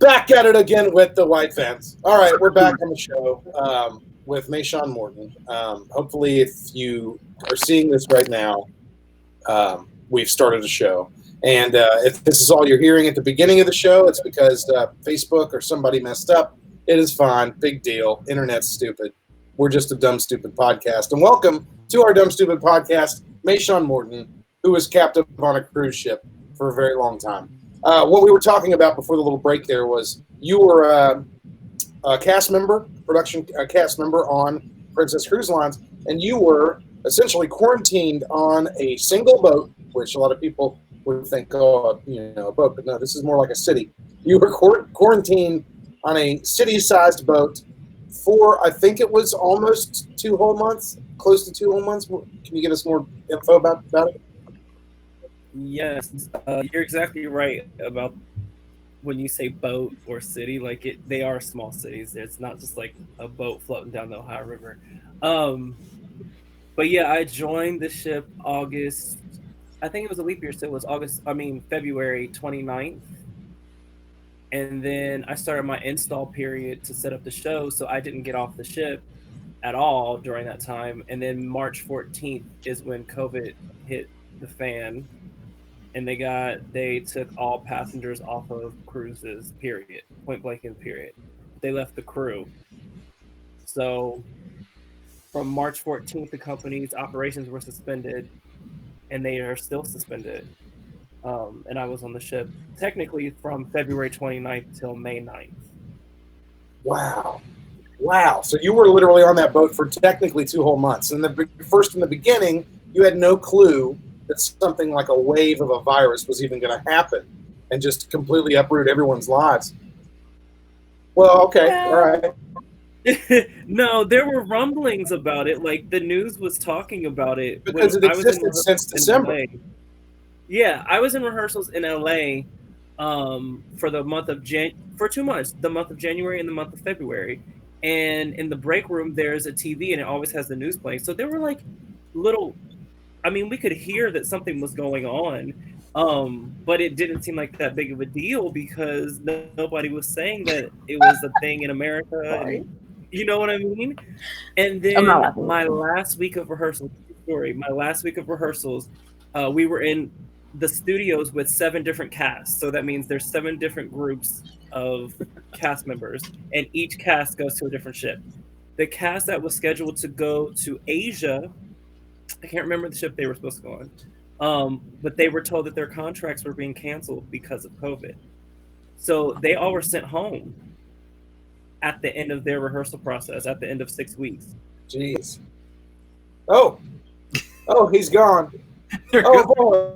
Back at it again with the white fans. All right, we're back on the show with MaShawn Morton. Hopefully, if you are seeing this right now, we've started a show. And if this is all you're hearing at the beginning of the show, it's because Facebook or somebody messed up. It is fine. Big deal. Internet's stupid. We're just a dumb, stupid podcast. And welcome to our dumb, stupid podcast, MaShawn Morton, who was captain on a cruise ship for a very long time. What we were talking about before the little break there was you were a cast member, cast member on Princess Cruise Lines, and you were essentially quarantined on a single boat, which a lot of people would think, oh, a boat, but no, this is more like a city. You were quarantined on a city-sized boat for, I think it was almost 2 whole months, close to 2 whole months. Can you give us more info about it? Yes, you're exactly right about when you say boat or city. Like they are small cities. It's not just like a boat floating down the Ohio River. But yeah, I joined the ship August. I think it was a leap year, so it was February 29th. And then I started my install period to set up the show, so I didn't get off the ship at all during that time. And then March 14th is when COVID hit the fan. And they took all passengers off of cruises, period. Point blank in period. They left the crew. So from March 14th, the company's operations were suspended, and they are still suspended. And I was on the ship technically from February 29th till May 9th. Wow. So you were literally on that boat for technically 2 whole months. And in the beginning, you had no clue that something like a wave of a virus was even going to happen and just completely uproot everyone's lives. Well, okay, all right. No, there were rumblings about it. Like the news was talking about it. Because it existed since December. Yeah, I was in rehearsals in LA for the month of for 2 months, the month of January and the month of February. And in the break room, there's a TV and it always has the news playing. So there were like we could hear that something was going on, but it didn't seem like that big of a deal because nobody was saying that it was a thing in America. And, you know what I mean? And then my last week of rehearsals, we were in the studios with 7 different casts. So that means there's 7 different groups of cast members, and each cast goes to a different ship. The cast that was scheduled to go to Asia, I can't remember the ship they were supposed to go on, but they were told that their contracts were being canceled because of COVID. So they all were sent home at the end of their rehearsal process, at the end of 6 weeks. Jeez. Oh, he's gone. Boy.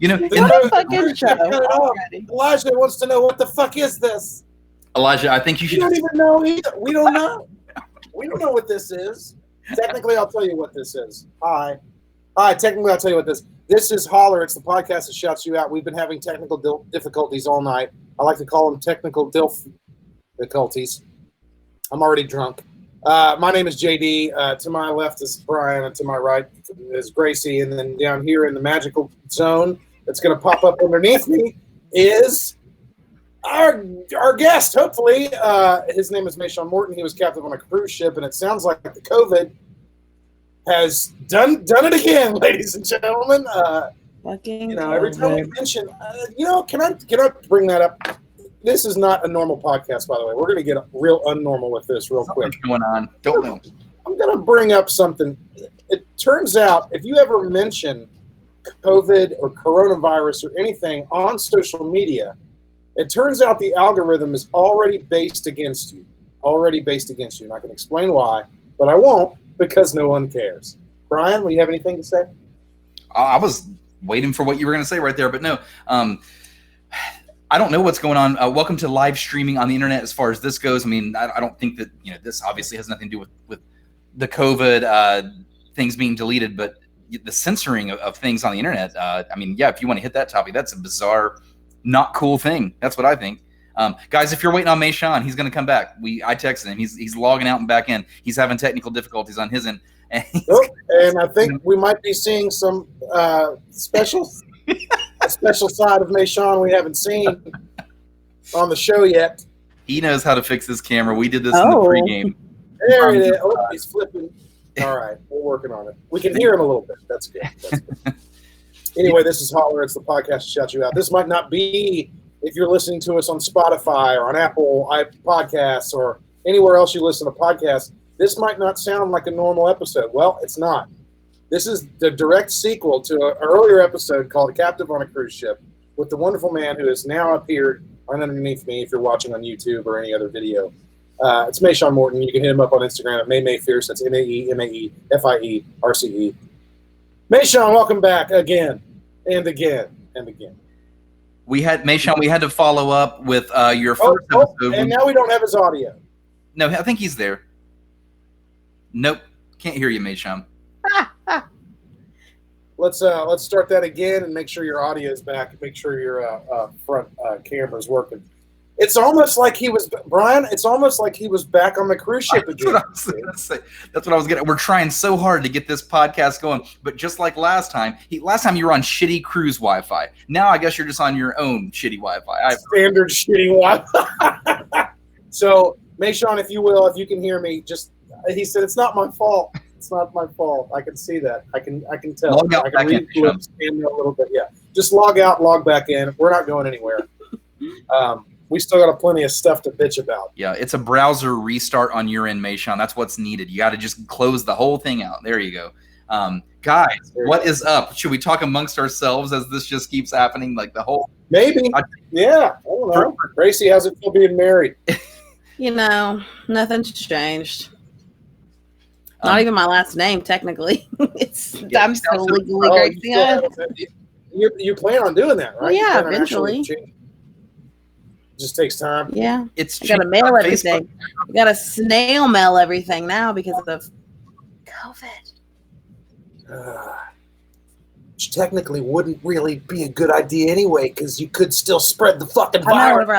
What a fucking show. Elijah wants to know what the fuck is this? Elijah, I think you should. We don't even know either. We don't know. We don't know what this is. Technically, I'll tell you what this is. Hi. Technically, I'll tell you what this is. Holler. It's the podcast that shouts you out. We've been having technical difficulties all night. I like to call them technical difficulties. I'm already drunk. My name is JD. To my left is Brian, and to my right is Gracie. And then down here in the magical zone that's going to pop up underneath me is our guest, hopefully. His name is MaShawn Morton. He was captain on a cruise ship, and it sounds like the COVID has done it again, ladies and gentlemen. Every time we mention, can I bring that up? This is not a normal podcast, by the way. We're going to get real unnormal with this real quick. What's going on? Don't know. I'm going to bring up something. It turns out if you ever mention COVID or coronavirus or anything on social media, it turns out the algorithm is already based against you. And I can explain why, but I won't because no one cares. Brian, will you have anything to say? I was waiting for what you were going to say right there, but no. I don't know what's going on. Welcome to live streaming on the internet as far as this goes. I mean, I don't think that, this obviously has nothing to do with the COVID things being deleted, but the censoring of things on the internet. If you want to hit that topic, that's a bizarre, not cool thing. That's what I think. Guys, if you're waiting on MaShawn, he's going to come back. I texted him. He's logging out and back in. He's having technical difficulties on his end. And I think we might be seeing some special side of MaShawn we haven't seen. on the show yet. He knows how to fix his camera. We did this in the pregame. There it is. Oh, he's flipping. All right, we're working on it. We can hear him a little bit. That's good. That's good. Anyway, this is Holler. It's the podcast to shout you out. This might not be if you're listening to us on Spotify or on Apple Podcasts or anywhere else you listen to podcasts. This might not sound like a normal episode. Well, it's not. This is the direct sequel to an earlier episode called Captive on a Cruise Ship with the wonderful man who has now appeared underneath me if you're watching on YouTube or any other video. It's MaShawn Morton. You can hit him up on Instagram at MayFierce. That's MaeMaeFierce. MaShawn, welcome back again and again and again. We had MaShawn. We had to follow up with your first episode. And now we don't have his audio. No, I think he's there. Nope, can't hear you, MaShawn. Let's start that again and make sure your audio is back. Make sure your front camera is working. It's almost like he was Brian. It's almost like he was back on the cruise ship again. That's what I was getting. We're trying so hard to get this podcast going, but just like last time you were on shitty cruise Wi-Fi. Now I guess you're just on your own shitty Wi-Fi. Standard shitty Wi-Fi. So, MaShawn, if you can hear me, he said it's not my fault. It's not my fault. I can see that. I can tell. Log out, I can read a little bit. Yeah, just log out, log back in. We're not going anywhere. We still got plenty of stuff to bitch about. Yeah, it's a browser restart on your end, MaShawn. That's what's needed. You got to just close the whole thing out. There you go. Guys, what is up? Should we talk amongst ourselves as this just keeps happening? Like the whole maybe. Yeah, I don't know. Gracie, how's it feel being married? Nothing's changed. Not even my last name, technically. I'm still legally Gracie. You plan on doing that, right? Well, yeah, eventually. Just takes time. Yeah. I got to mail everything. I got to snail mail everything now because of COVID. Which technically wouldn't really be a good idea anyway, because you could still spread the fucking virus.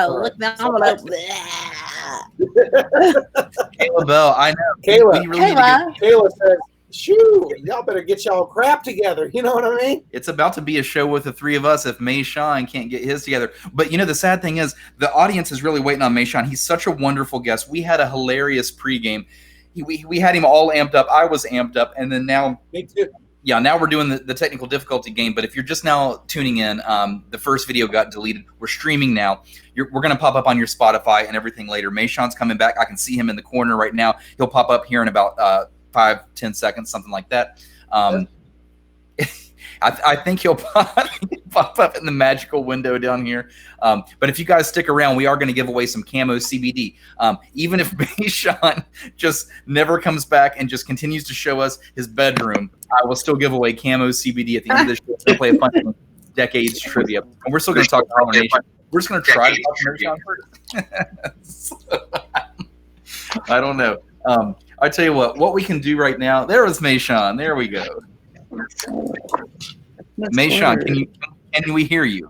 Kayla Bell, I know. Kayla says, shoo, y'all better get y'all crap together. You know what I mean? It's about to be a show with the three of us if MaShawn can't get his together. But, the sad thing is the audience is really waiting on MaShawn. He's such a wonderful guest. We had a hilarious pregame. We had him all amped up. I was amped up. And then now – me too. Yeah, now we're doing the technical difficulty game. But if you're just now tuning in, the first video got deleted. We're streaming now. We're going to pop up on your Spotify and everything later. MaShawn's coming back. I can see him in the corner right now. He'll pop up here in about 5-10 seconds, something like that. I think he'll pop up in the magical window down here. But if you guys stick around, we are going to give away some camo CBD. Even if MaShawn just never comes back and just continues to show us his bedroom, I will still give away camo CBD at the end of the show to play a fun decades trivia. And we're still going to talk to Holler Nation. We're just going to try to talk to MaShawn first. I don't know. I tell you what we can do right now. There was MaShawn. There we go. MaShawn, can we hear you?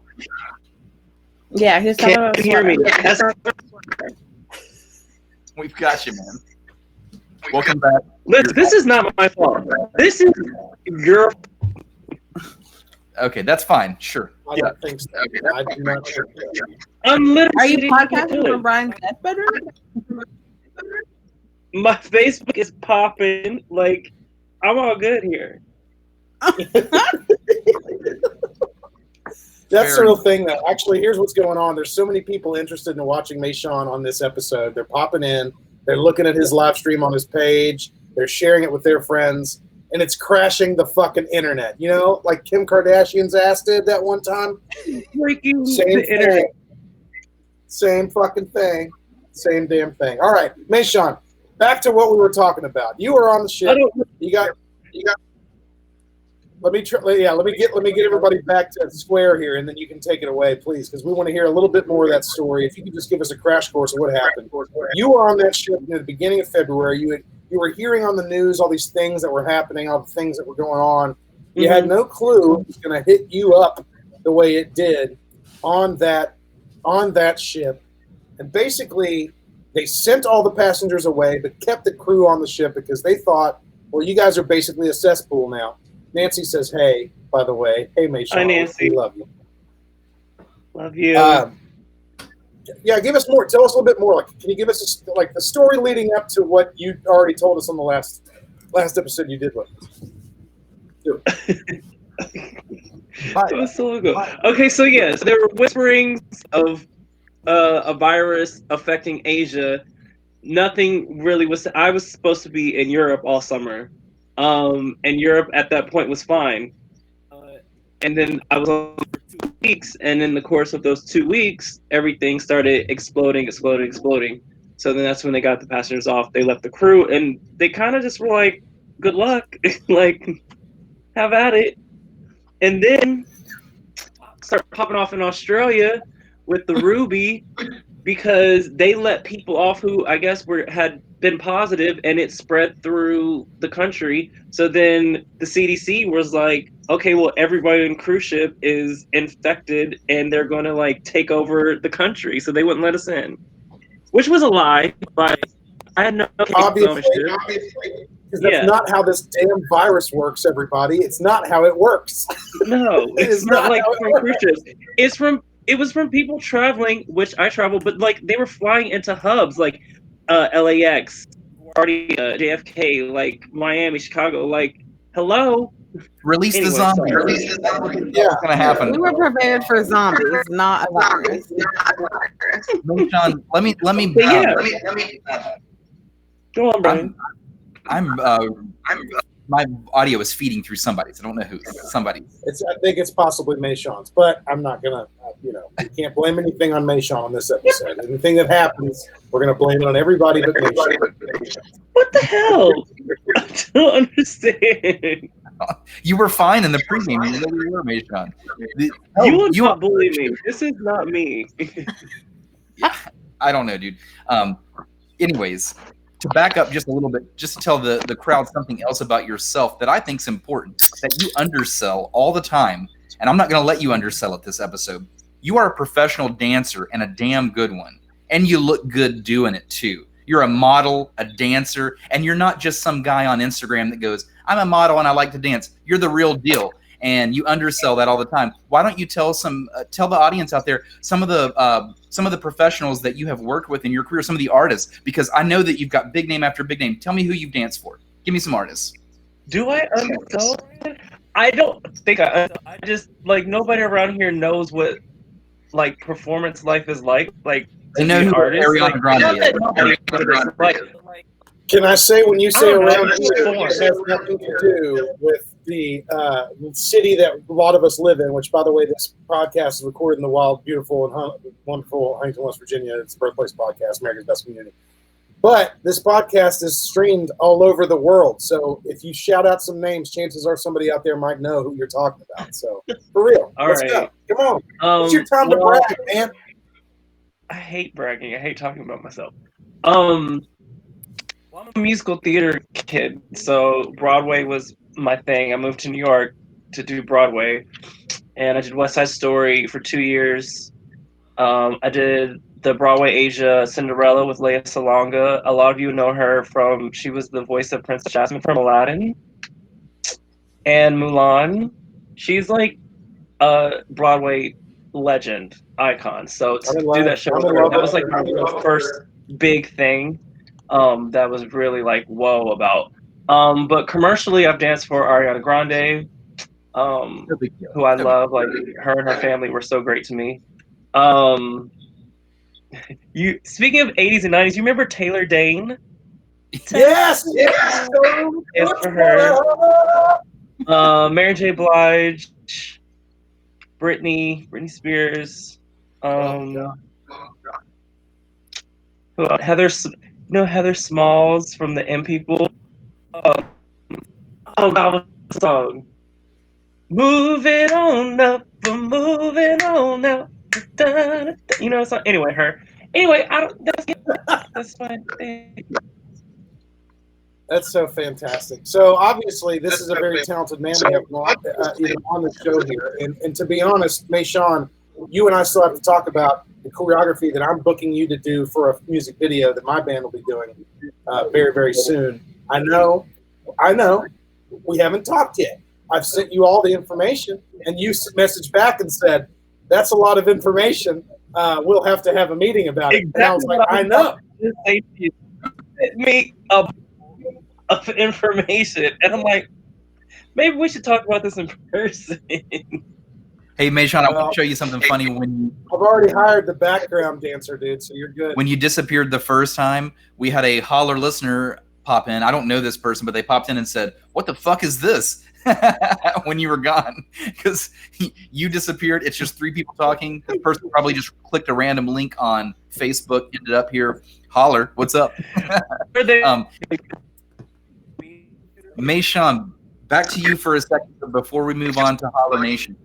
Yeah, he's can you hear me? We've got you, man. Welcome back. Listen, this is not my fault. This is your. Okay, that's fine. Sure. I don't think so. I do not think so. I'm literally. Are you podcasting from Brian's bedroom? My Facebook is popping. Like, I'm all good here. That's the real thing, though. Actually, here's what's going on. There's so many people interested in watching MaShawn on this episode. They're popping in. They're looking at his live stream on his page. They're sharing it with their friends. And it's crashing the fucking internet. Like Kim Kardashian's ass did that one time. Breaking Same the internet. Same fucking thing. Same damn thing. All right, MaShawn, back to what we were talking about. You were on the ship. You got. Let me get everybody back to square here, and then you can take it away, please, because we want to hear a little bit more of that story. If you could just give us a crash course of what happened. You were on that ship in the beginning of February. You were hearing on the news all these things that were happening, all the things that were going on. You had no clue it was going to hit you up the way it did on that ship. And basically, they sent all the passengers away, but kept the crew on the ship because they thought, well, you guys are basically a cesspool now. Nancy says, hey, by the way. Hey, MaShawn. Hi, Nancy. We love you. Love you. Yeah, give us more. Tell us a little bit more. Like, can you give us like the story leading up to what you already told us on the last episode you did with us? It was so long ago. Okay, so yes, there were whisperings of a virus affecting Asia. Nothing really was. I was supposed to be in Europe all summer, and Europe at that point was fine. And then I was on for 2 weeks, and in the course of those 2 weeks, everything started exploding. So then that's when they got the passengers off. They left the crew, and they kind of just were like, "Good luck, like, have at it." And then start popping off in Australia with the Ruby because they let people off who I guess had been positive, and it spread through the country. So then the CDC was like, okay, well, everybody on cruise ship is infected and they're going to like take over the country. So they wouldn't let us in, which was a lie, but I had no obviously, because that's not how this damn virus works, everybody. It's not how it works. No, it's not like from cruise ships. It was from people traveling, which I traveled, but like they were flying into hubs like LAX, LaGuardia, JFK, like Miami, Chicago. Like, hello. Release the zombie. Release the zombie. Yeah, what's gonna happen? We were prepared for zombies, not a virus. Sean, let me. Go on, Brian. I'm my audio is feeding through somebody, so I don't know who. Somebody. I think it's possibly MaShawn's, but I'm not gonna. You can't blame anything on MaShawn on this episode. Anything that happens, we're gonna blame it on everybody but MaShawn. What the hell? I don't understand. You were fine in the pregame. You really were, MaShawn. You will not believe me. This is not me. I don't know, dude. Anyways, to back up just a little bit, just to tell the crowd something else about yourself that I think is important, that you undersell all the time, and I'm not going to let you undersell it this episode. You are a professional dancer and a damn good one, and you look good doing it too. You're a model, a dancer, and you're not just some guy on Instagram that goes, I'm a model and I like to dance. You're the real deal, and you undersell that all the time. Why don't you tell the audience out there some of the professionals that you have worked with in your career, some of the artists, because I know that you've got big name after big name. Tell me who you've danced for. Give me some artists. Do I undersell? I don't think I just like nobody around here knows what like performance life is like. Like they know who Ariana Grande is. Like, can I say when you say around here, it has nothing to do with the city that a lot of us live in, which, by the way, this podcast is recorded in the wild, beautiful, and wonderful Huntington, West Virginia. It's the Birthplace Podcast, America's Best Community. But this podcast is streamed all over the world. So if you shout out some names, chances are somebody out there might know who you're talking about. So for real, let's go. Come on. It's your time to brag, man. I hate bragging. I hate talking about myself. I'm a musical theater kid, so Broadway was my thing. I moved to New York to do Broadway, and I did West Side Story for 2 years. I did the Broadway Asia Cinderella with Lea Salonga. A lot of you know her from, she was the voice of Princess Jasmine from Aladdin and Mulan. She's like a Broadway legend, icon. So to do that show, that was like my first big thing that was really like, whoa about. But commercially, I've danced for Ariana Grande, who I love. Like her and her family were so great to me. You speaking of 80s and 90s, you remember Taylor Dane? Yes. It's for her. Mary J. Blige, Britney Spears, Heather Smalls from the M People. Oh God, what's the song? Moving on up, we're moving on now. You know, it's not, anyway, her. Anyway, that's fine. That's so fantastic. So obviously, this is a very talented man we have on the show here. And to be honest, MaShawn, you and I still have to talk about the choreography that I'm booking you to do for a music video that my band will be doing very, very soon. I know. We haven't talked yet. I've sent you all the information, and you messaged back and said, that's a lot of information. we'll have to have a meeting about it. And I was Exactly like, what I know. Just say to you, sent me a of information, and I'm like, maybe we should talk about this in person. Hey, MaShawn, I want Well, to show you something funny. I've already hired the background dancer, dude, so you're good. When you disappeared the first time, we had a Holler listener pop in. I don't know this person, but they popped in and said, "What the fuck is this?" when you were gone, because you disappeared. It's just three people talking. The person probably just clicked a random link on Facebook, ended up here. Holler, what's up? MaShawn, back to you for a second before we move on to Holler Nation.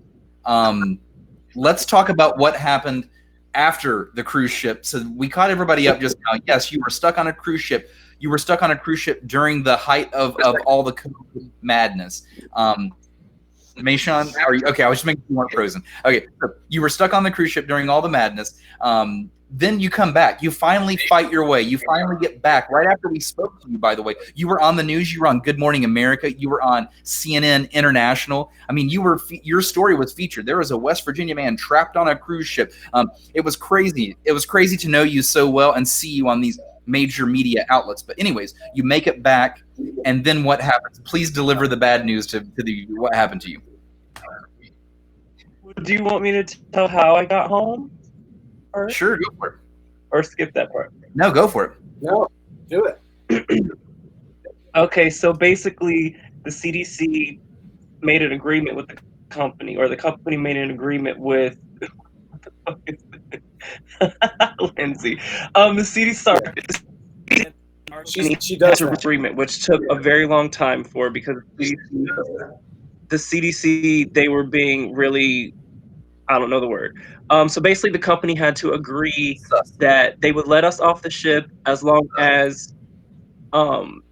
Let's talk about what happened after the cruise ship. So we caught everybody up just now. Yes, you were stuck on a cruise ship. You were stuck on a cruise ship during the height of all the COVID madness. MaShawn, are you okay? I was just making sure you weren't frozen. Okay, so you were stuck on the cruise ship during all the madness. Then you come back. You finally fight your way. You finally get back. Right after we spoke to you, by the way, you were on the news. You were on Good Morning America. You were on CNN International. I mean, your story was featured. There was a West Virginia man trapped on a cruise ship. It was crazy. It was crazy to know you so well and see you on these major media outlets. But anyways, you make it back, and then what happens? Please deliver the bad news to what happened to you. Do you want me to tell how I got home? Sure, go for it. Or skip that part? No, go for it. No, do it. Okay, so basically the CDC made an agreement with the company, or the company made an agreement with Lindsay. The CDC, She does an that. agreement, which took a very long time because the CDC, they were being really, I don't know the word. So basically the company had to agree that they would let us off the ship as long as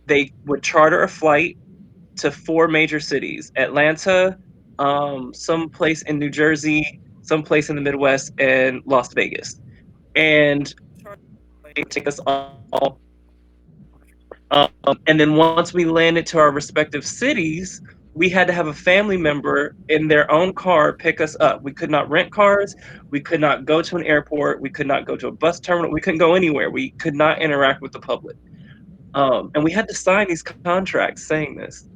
they would charter a flight to 4 major cities: Atlanta, some place in New Jersey, some place in the Midwest, and Las Vegas. And they take us all. And then once we landed to our respective cities, we had to have a family member in their own car pick us up. We could not rent cars. We could not go to an airport. We could not go to a bus terminal. We couldn't go anywhere. We could not interact with the public. And we had to sign these contracts saying this.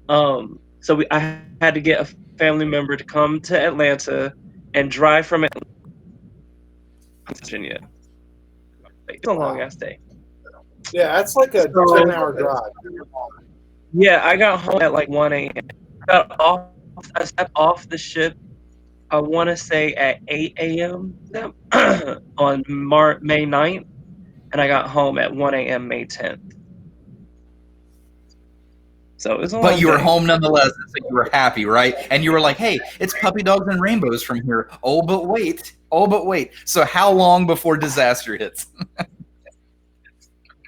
So I had to get a family member to come to Atlanta and drive from Atlanta to Virginia. It's a long ass day. Yeah, that's like a 10-hour drive. Yeah, I got home at like 1 a.m. I stepped off the ship, I want to say at 8 a.m. on May 9th, and I got home at 1 a.m. May 10th. So it was a long But you were day. home nonetheless, so you were happy, right? And you were like, hey, it's puppy dogs and rainbows from here. Oh, but wait. So how long before disaster hits?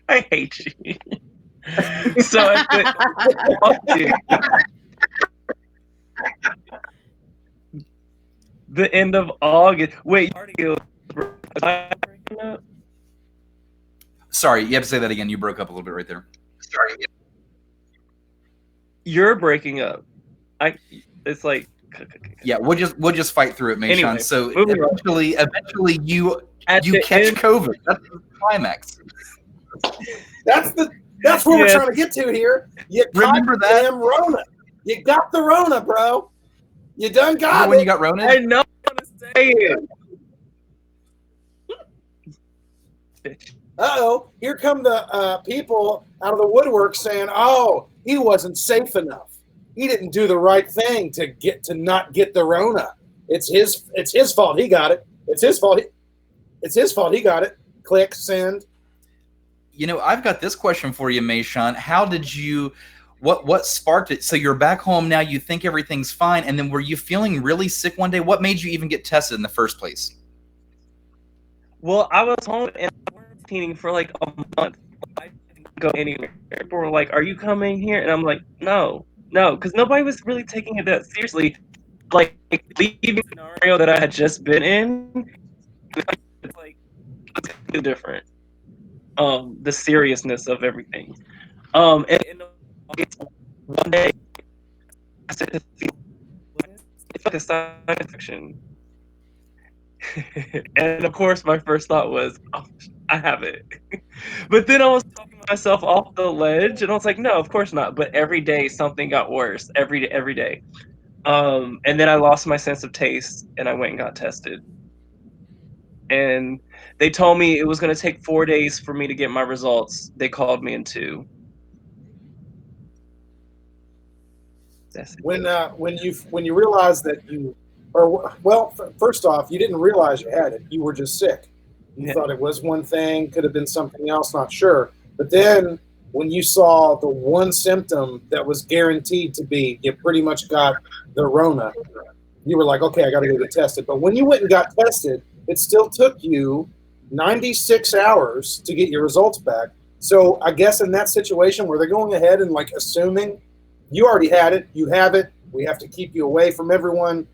I hate you. So the end of August. Wait, Sorry, you have to say that again. You broke up a little bit right there. Sorry. You're breaking up. It's like, yeah, we'll just fight through it, MaShawn. Anyway, so eventually you catch COVID. That's the climax. That's what we're trying to get to here. You remember that? Damn Rona. You got the Rona, bro. You done got it. When you got Rona? I know what to say it. Uh-oh. Here come the people out of the woodwork saying, oh, he wasn't safe enough. He didn't do the right thing to not get the Rona. It's his fault he got it. It's his fault he got it. Click, send. You know, I've got this question for you, MaShawn. How did you what sparked it? So you're back home now, you think everything's fine, and then were you feeling really sick one day? What made you even get tested in the first place? Well, I was home and quarantining for like a month. I didn't go anywhere. People were like, are you coming here? And I'm like, no, because nobody was really taking it that seriously. Like, leaving the scenario that I had just been in, it's like, it's different. The seriousness of everything. And one day, I said, it's like a science fiction. And of course, my first thought was, oh, I have it. But then I was talking myself off the ledge, and I was like, no, of course not. But every day something got worse. Every day. And then I lost my sense of taste, and I went and got tested. And they told me it was going to take 4 days for me to get my results. They called me in 2. That's it. When you realize that first off, you didn't realize you had it. You were just sick. You thought it was one thing, could have been something else, not sure. But then when you saw the one symptom that was guaranteed to be, you pretty much got the Rona, you were like, okay, I got to go get tested. But when you went and got tested, it still took you 96 hours to get your results back. So I guess in that situation where they're going ahead and like assuming you already had it, you have it, we have to keep you away from everyone.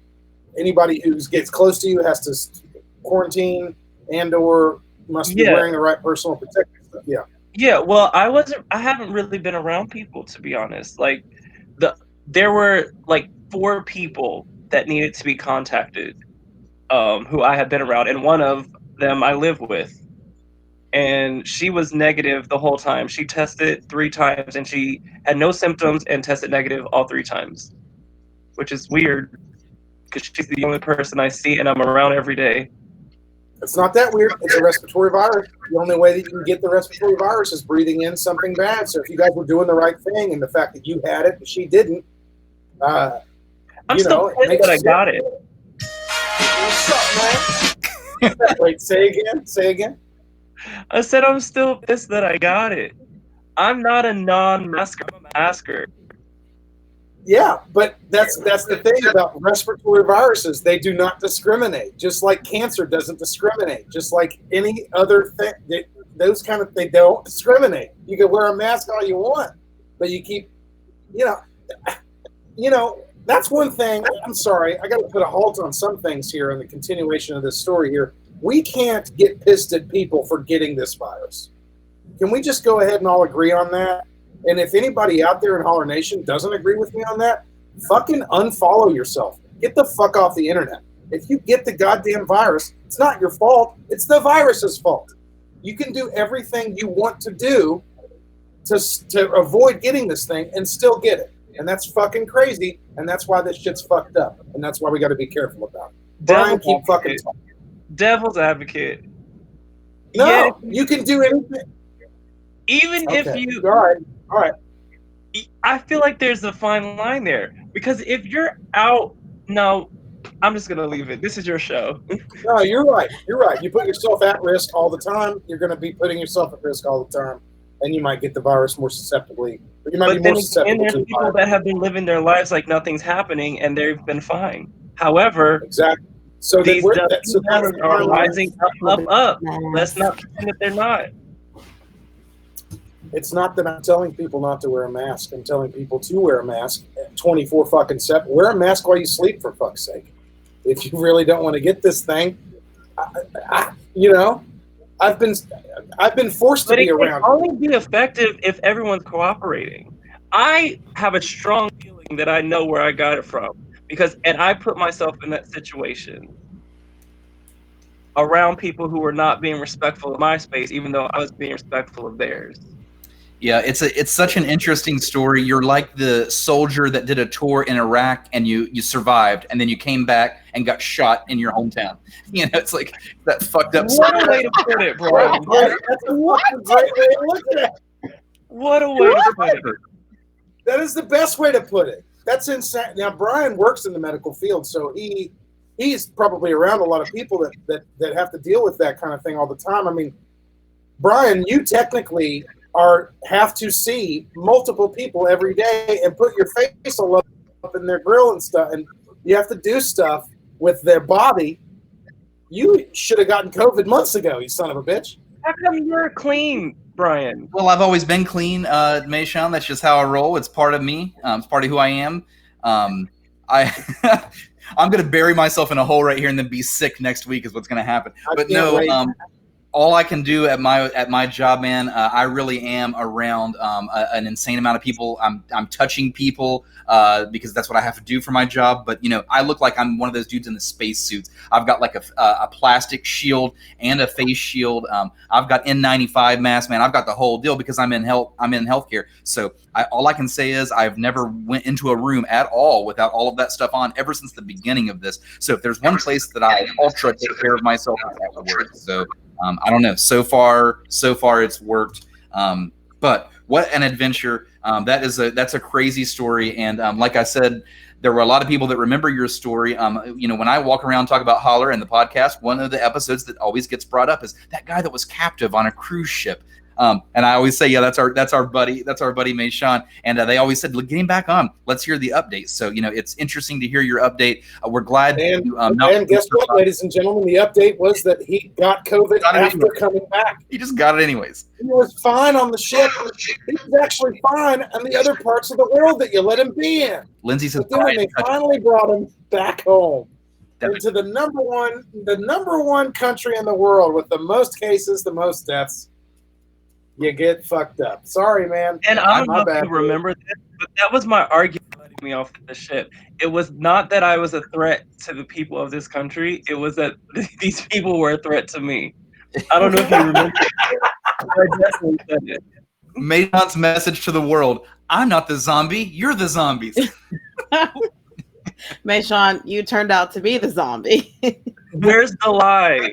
Anybody who gets close to you has to quarantine and or must be wearing the right personal protective stuff. Yeah. Yeah, well, I haven't really been around people, to be honest. Like there were like 4 people that needed to be contacted, who I had been around, and one of them I live with. And she was negative the whole time. She tested 3 times and she had no symptoms and tested negative all 3 times, which is weird because she's the only person I see and I'm around every day. It's not that weird. It's a respiratory virus. The only way that you can get the respiratory virus is breathing in something bad. So if you guys were doing the right thing and the fact that you had it and she didn't, I'm still pissed that I got it. What's up, man? Wait, say again. I said I'm still pissed that I got it. I'm not a non-masker. I'm a masker. Yeah, but that's the thing about respiratory viruses. They do not discriminate. Just like cancer doesn't discriminate. Just like any other thing, they don't discriminate. You can wear a mask all you want, but you keep, that's one thing. I'm sorry, I got to put a halt on some things here in the continuation of this story here. We can't get pissed at people for getting this virus. Can we just go ahead and all agree on that? And if anybody out there in Holler Nation doesn't agree with me on that, fucking unfollow yourself. Get the fuck off the internet. If you get the goddamn virus, it's not your fault. It's the virus's fault. You can do everything you want to do to avoid getting this thing and still get it. And that's fucking crazy. And that's why this shit's fucked up. And that's why we got to be careful about it. Brian, keep fucking talking. Devil's advocate. No, yeah, you can do anything. Even if you... All right. I feel like there's a fine line there. Because if you're out... No, I'm just going to leave it. This is your show. No, you're right. You're right. You put yourself at risk all the time. You're going to be putting yourself at risk all the time. And you might get the virus more susceptibly. But you might be more susceptible there's to the people virus. that have been living their lives like nothing's happening, and they've been fine. However... Exactly. So these numbers are rising up. Let's not pretend that they're not. It's not that I'm telling people not to wear a mask. I'm telling people to wear a mask 24 fucking 7. Wear a mask while you sleep, for fuck's sake. If you really don't want to get this thing, I've been forced to be around. It can only be effective if everyone's cooperating. I have a strong feeling that I know where I got it from. And I put myself in that situation around people who were not being respectful of my space, even though I was being respectful of theirs. Yeah, it's such an interesting story. You're like the soldier that did a tour in Iraq and you survived, and then you came back and got shot in your hometown. It's like that fucked up. What a way to put it, bro. That's a great way to look at it. What a way to put it. That is the best way to put it. That's insane. Now, Brian works in the medical field, so he's probably around a lot of people that have to deal with that kind of thing all the time. I mean, Brian, you technically have to see multiple people every day and put your face all up in their grill and stuff, and you have to do stuff with their body. You should have gotten COVID months ago, you son of a bitch. How come you're clean, Brian? Well, I've always been clean, MaShawn. That's just how I roll. It's part of me. It's part of who I am. I'm going to bury myself in a hole right here and then be sick next week is what's going to happen. But no, all I can do at my job, man. I really am around an insane amount of people. I'm touching people because that's what I have to do for my job. But I look like I'm one of those dudes in the space suits. I've got like a plastic shield and a face shield. I've got N95 mask, man. I've got the whole deal because I'm in healthcare. So all I can say is I've never went into a room at all without all of that stuff on ever since the beginning of this. So if there's one place that I ultra take care of myself, it's at work. So. I don't know. So far it's worked. But what an adventure! That's a crazy story. And like I said, there were a lot of people that remember your story. When I walk around and talk about Holler and the podcast, one of the episodes that always gets brought up is that guy that was captive on a cruise ship. And I always say, yeah, that's our buddy MaShawn. And they always said, get him back on. Let's hear the update. So, it's interesting to hear your update. We're glad. And guess what, ladies and gentlemen? The update was that he got COVID after coming back. He just got it anyways. He was fine on the ship. He was actually fine in the other parts of the world that you let him be in. Lindsay says, but then when they finally brought him back home into the number one country in the world with the most cases, the most deaths, you get fucked up. Sorry, man. And I don't know if you remember this, but that was my argument letting me off the ship. It was not that I was a threat to the people of this country. It was that these people were a threat to me. I don't know if you remember. I definitely said it. MaShawn's message to the world: I'm not the zombie. You're the zombies. MaShawn, you turned out to be the zombie. Where's the lie?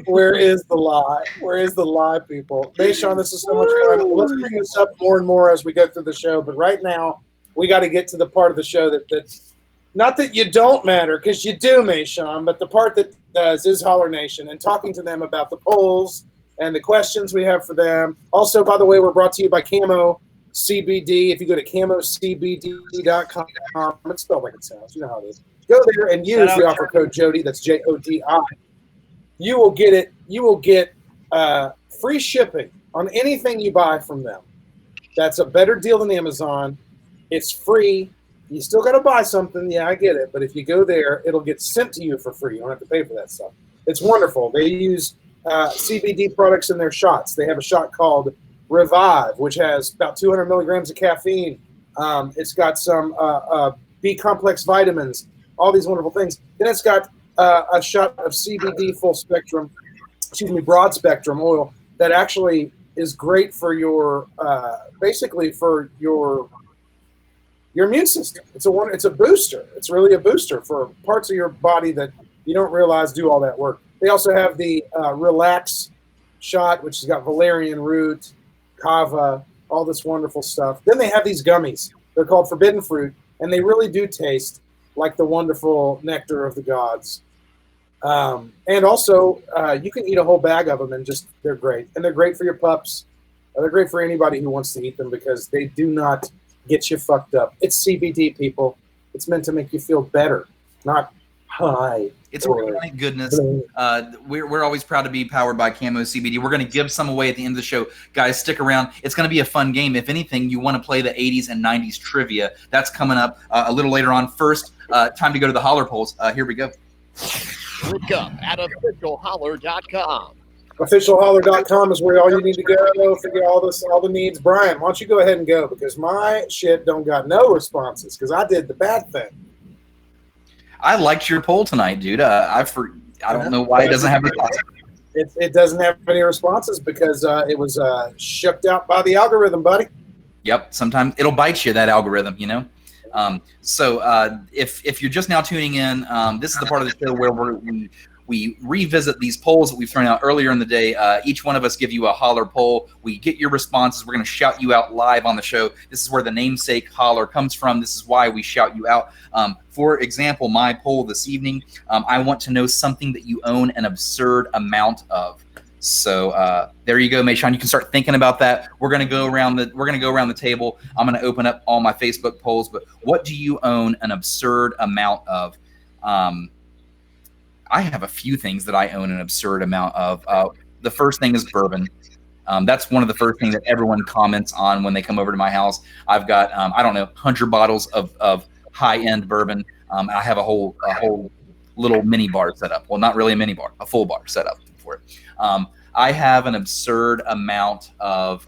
Where is the lie? Where is the lie, people? MaShawn, this is so much fun. Let's bring this up more and more as we go through the show. But right now, we got to get to the part of the show that's not that you don't matter, because you do, MaShawn, but the part that does is Holler Nation and talking to them about the polls and the questions we have for them. Also, by the way, we're brought to you by Camo CBD. If you go to camocbd.com, it's spelled like it sounds. You know how it is. Go there and use the offer code Jody. That's JODI. You will get it. You will get free shipping on anything you buy from them. That's a better deal than Amazon. It's free. You still got to buy something. Yeah, I get it. But if you go there, it'll get sent to you for free. You don't have to pay for that stuff. It's wonderful. They use CBD products in their shots. They have a shot called Revive, which has about 200 milligrams of caffeine. It's got some B complex vitamins, all these wonderful things. Then it's got a shot of CBD broad spectrum oil that actually is great for your basically for your immune system. It's a booster. It's really a booster for parts of your body that you don't realize do all that work. They also have the Relax shot, which has got valerian root, kava, all this wonderful stuff. Then they have these gummies. They're called Forbidden Fruit, and they really do taste like the wonderful nectar of the gods. And also, you can eat a whole bag of them, and they're great. And they're great for your pups. They're great for anybody who wants to eat them because they do not get you fucked up. It's CBD, people. It's meant to make you feel better, not high. It's organic goodness. We're always proud to be powered by Camo CBD. We're going to give some away at the end of the show. Guys, stick around. It's going to be a fun game. If anything, you want to play the 80s and 90s trivia. That's coming up a little later on. First, time to go to the Holler polls. Here we go. Look up at officialholler.com. Officialholler.com is where all you need to go. Figure all the needs. Brian, why don't you go ahead and go, because my shit don't got no responses because I did the bad thing. I liked your poll tonight, dude. I don't know why it doesn't have responses. It doesn't have any responses because it was shipped out by the algorithm, buddy. Yep. Sometimes it'll bite you, that algorithm, So if you're just now tuning in, this is the part of the show where we revisit these polls that we've thrown out earlier in the day. Each one of us give you a Holler poll. We get your responses. We're going to shout you out live on the show. This is where the namesake Holler comes from. This is why we shout you out. For example, my poll this evening, I want to know something that you own an absurd amount of. So there you go, MaShawn. You can start thinking about that. We're gonna go around the table. I'm gonna open up all my Facebook polls. But what do you own an absurd amount of? I have a few things that I own an absurd amount of. The first thing is bourbon. That's one of the first things that everyone comments on when they come over to my house. I've got 100 bottles of high-end bourbon. I have a whole little mini bar set up. Well, not really a mini bar, a full bar set up for it. I have an absurd amount of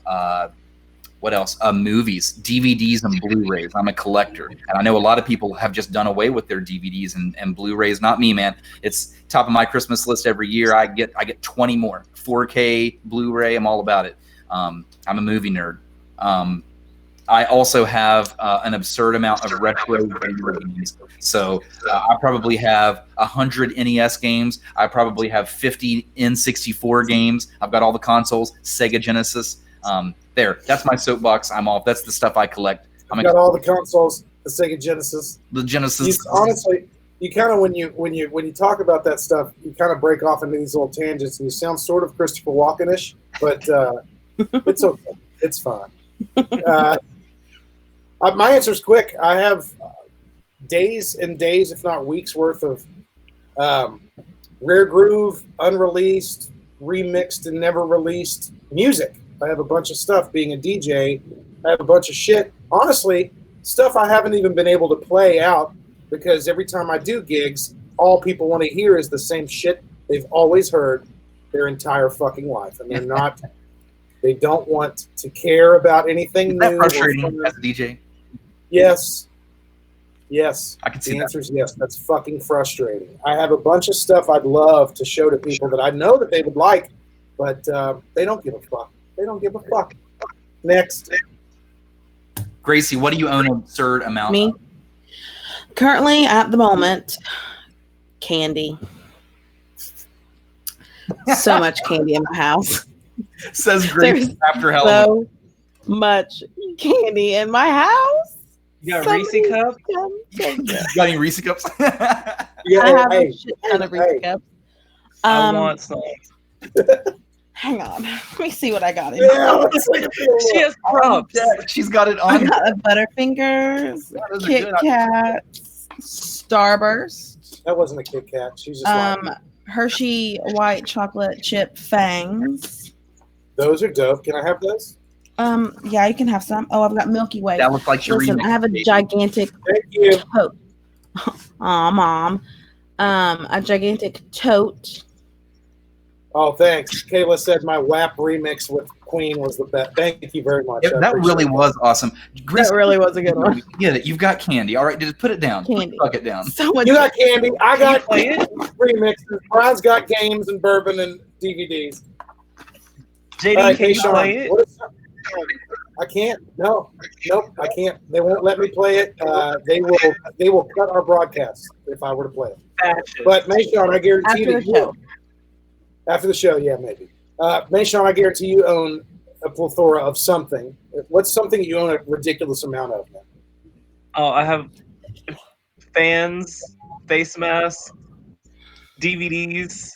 what else? Movies, DVDs, and Blu-rays. I'm a collector, and I know a lot of people have just done away with their DVDs and Blu-rays. Not me, man. It's top of my Christmas list every year. I get 20 more 4K Blu-ray. I'm all about it. I'm a movie nerd. I also have an absurd amount of retro video games. So I probably have 100 NES games. I probably have 50 N64 games. I've got all the consoles, Sega Genesis. There, that's my soapbox. I'm off. That's the stuff I collect. I've got all the consoles, the Sega Genesis. The Genesis. Honestly, you kind of when you talk about that stuff, you kind of break off into these little tangents, and you sound sort of Christopher Walken-ish, but it's okay. It's fine. My answer's quick. I have days and days, if not weeks, worth of rare groove, unreleased, remixed, and never released music. I have a bunch of stuff. Being a DJ, I have a bunch of shit. Honestly, stuff I haven't even been able to play out because every time I do gigs, all people want to hear is the same shit they've always heard their entire fucking life, and they're not. They don't want to care about anything new. Is that frustrating as a DJ? Yes. I can see the answer is yes. That's fucking frustrating. I have a bunch of stuff I'd love to show to people that I know that they would like, but they don't give a fuck. They don't give a fuck. Next. Gracie, what do you own an absurd amount Me? of? Currently, at the moment, candy. So much candy in my house. Says Gracie There's after Halloween. so much candy in my house. You got Reese cups? You got any Reese cups? Yeah, I have hey, a shit ton of Reese cups. I want some. Hang on. Let me see what I got in yeah, here. let's take a She has props. She's got it I on. got a Butterfingers, Those are Kit good. Kats, Starburst, That wasn't a Kit Kat. She's just like, Hershey white chocolate chip fangs. those are dope. Can I have those? Yeah, you can have some. Oh, I've got Milky Way. That looks like your Listen, remix. I have a gigantic Thank you. tote. Aw, Mom. A gigantic tote. Oh, thanks. Kayla said my WAP remix with Queen was the best. Thank you very much. That really was awesome. That really was a good one. Get it. You've got candy. All right, just put it down. Candy. Tuck it down. So much. You got candy. I got play it? remixes. Brian's got games and bourbon and DVDs. JD, All right, can you Mayshawn, play it? what is that? I can't. No. Nope. I can't. They won't let me play it. They will cut our broadcast if I were to play it. Fashion. But Mayshawn, I guarantee After that the you show. after the show, yeah, maybe. Mayshawn, I guarantee you own a plethora of something. What's something you own a ridiculous amount of, man? Oh, I have fans, face masks, DVDs,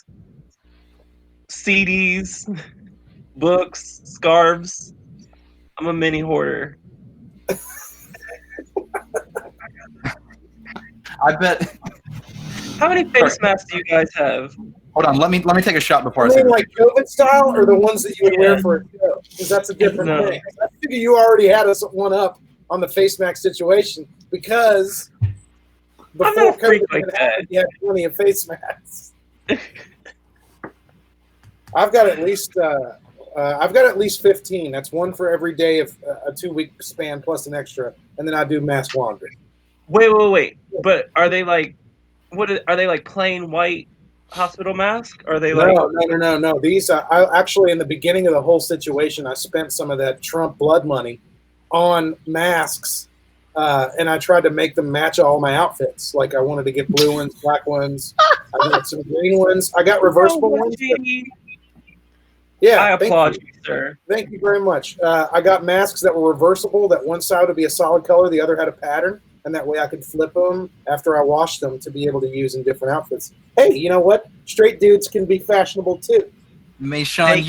CDs, books, scarves. I'm a mini hoarder. I bet. How many face masks do you guys have? Hold on. Let me take a shot before I You say mean like COVID style, or the ones that you would wear for a show? Because that's a different No. thing. I figure you already had us one up on the face mask situation because before not a freak COVID like happened, you had plenty of face masks. I've got at least 15. That's one for every day of a 2-week span plus an extra, and then I do mass laundry. Wait. But are they like, are they like plain white hospital mask? Are they like? No. These I actually, in the beginning of the whole situation, I spent some of that Trump blood money on masks, and I tried to make them match all my outfits. Like I wanted to get blue ones, black ones. I got some green ones. I got reversible ones. Yeah, I applaud you, sir. Thank you very much. I got masks that were reversible, that one side would be a solid color, the other had a pattern, and that way I could flip them after I washed them to be able to use in different outfits. Hey, you know what? Straight dudes can be fashionable too. Mayshawn,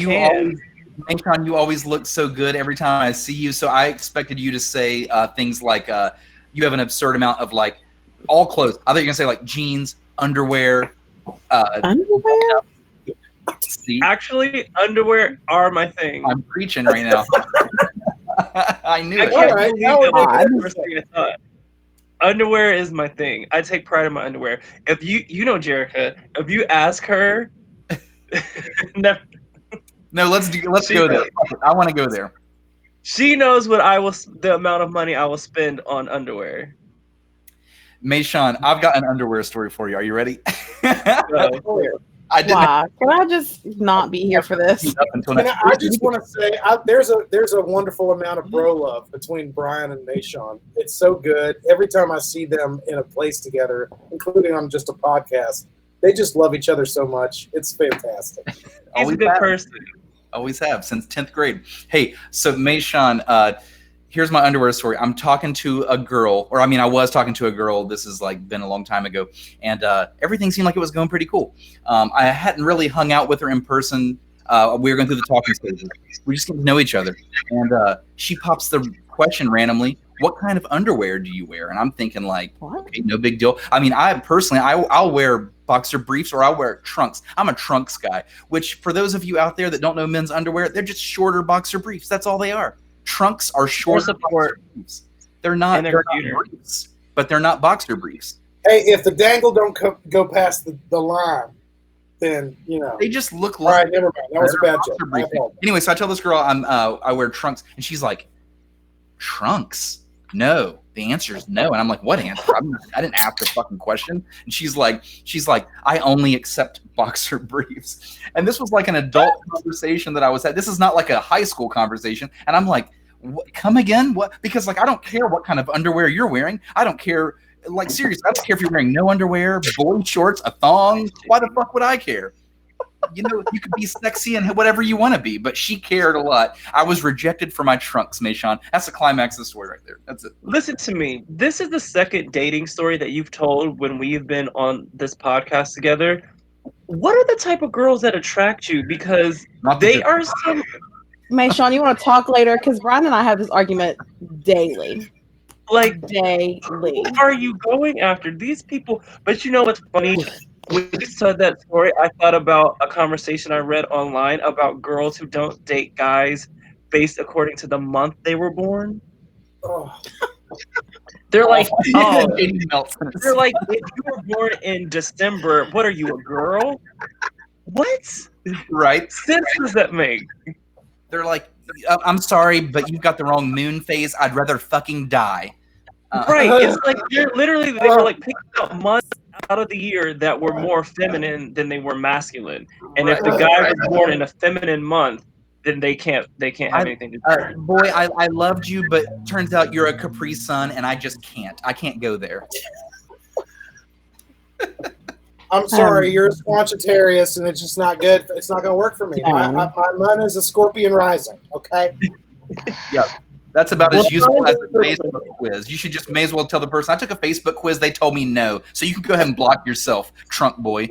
you always look so good every time I see you. So I expected you to say things like you have an absurd amount of like all clothes. I thought you were gonna say like jeans, underwear. Underwear? See, Actually, underwear are my thing. I'm preaching right now. I knew I it. can't All right, believe now that we're was good. the first thing I thought. Underwear is my thing. I take pride in my underwear. If you know Jerica, if you ask her, never, No, let's go there. I want to go there. She knows the amount of money I will spend on underwear. MaShawn, I've got an underwear story for you. Are you ready? Wow, can I just not be here for this? I just want to say, there's a wonderful amount of bro love between Brian and MaShawn. It's so good. Every time I see them in a place together, including on just a podcast, they just love each other so much. It's fantastic. He's a good person. Always have since 10th grade. Hey, so MaShawn, here's my underwear story. I'm talking to a girl, I was talking to a girl. This is been a long time ago, and everything seemed like it was going pretty cool. I hadn't really hung out with her in person. We were going through the talking stages. We just getting to know each other, and she pops the question randomly, "What kind of underwear do you wear?" And I'm thinking okay, no big deal. I personally, I'll wear boxer briefs or I'll wear trunks. I'm a trunks guy, which for those of you out there that don't know men's underwear, they're just shorter boxer briefs. That's all they are. Trunks are shorter boxer briefs. They're not briefs, but they're not boxer briefs. Hey, if the dangle don't go past the line, then they just look like. All right, never mind. That was a bad joke. Anyway, so I tell this girl I wear trunks, and she's like, "Trunks? No." The answer is no. And I'm like, "What answer? I didn't ask a fucking question." And she's like, "I only accept boxer briefs." And this was like an adult conversation that I was at. This is not like a high school conversation. And I'm like, "Come again? What?" Because I don't care what kind of underwear you're wearing. I don't care. Seriously, I don't care if you're wearing no underwear, boy shorts, a thong. Why the fuck would I care? You could be sexy and whatever you want to be, but she cared a lot. I was rejected for my trunks, MaShawn. That's the climax of the story right there. That's it. Listen to me. This is the second dating story that you've told when we've been on this podcast together. What are the type of girls that attract you? Because they are some... MaShawn, you want to talk later? Because Brian and I have this argument daily. Daily. What are you going after? These people... But you know what's funny? When you said that story, I thought about a conversation I read online about girls who don't date guys based according to the month they were born. Oh. They're like, they're like, if you were born in December, what are you, a girl? What? Right? Sense does that make? They're like, "I'm sorry, but you've got the wrong moon phase. I'd rather fucking die." Right. It's like they were like picking out months out of the year that were more feminine than they were masculine. And if the guy was born in a feminine month, then they can't have anything to do. Boy, I loved you, but turns out you're a Capri Sun, and I just can't. I can't go there. I'm sorry, you're a Sagittarius, and it's just not good. It's not going to work for me. My moon is a Scorpion rising. Okay. Yeah. That's about as useful as a Facebook quiz. You should may as well tell the person, "I took a Facebook quiz. They told me no." So you can go ahead and block yourself, trunk boy.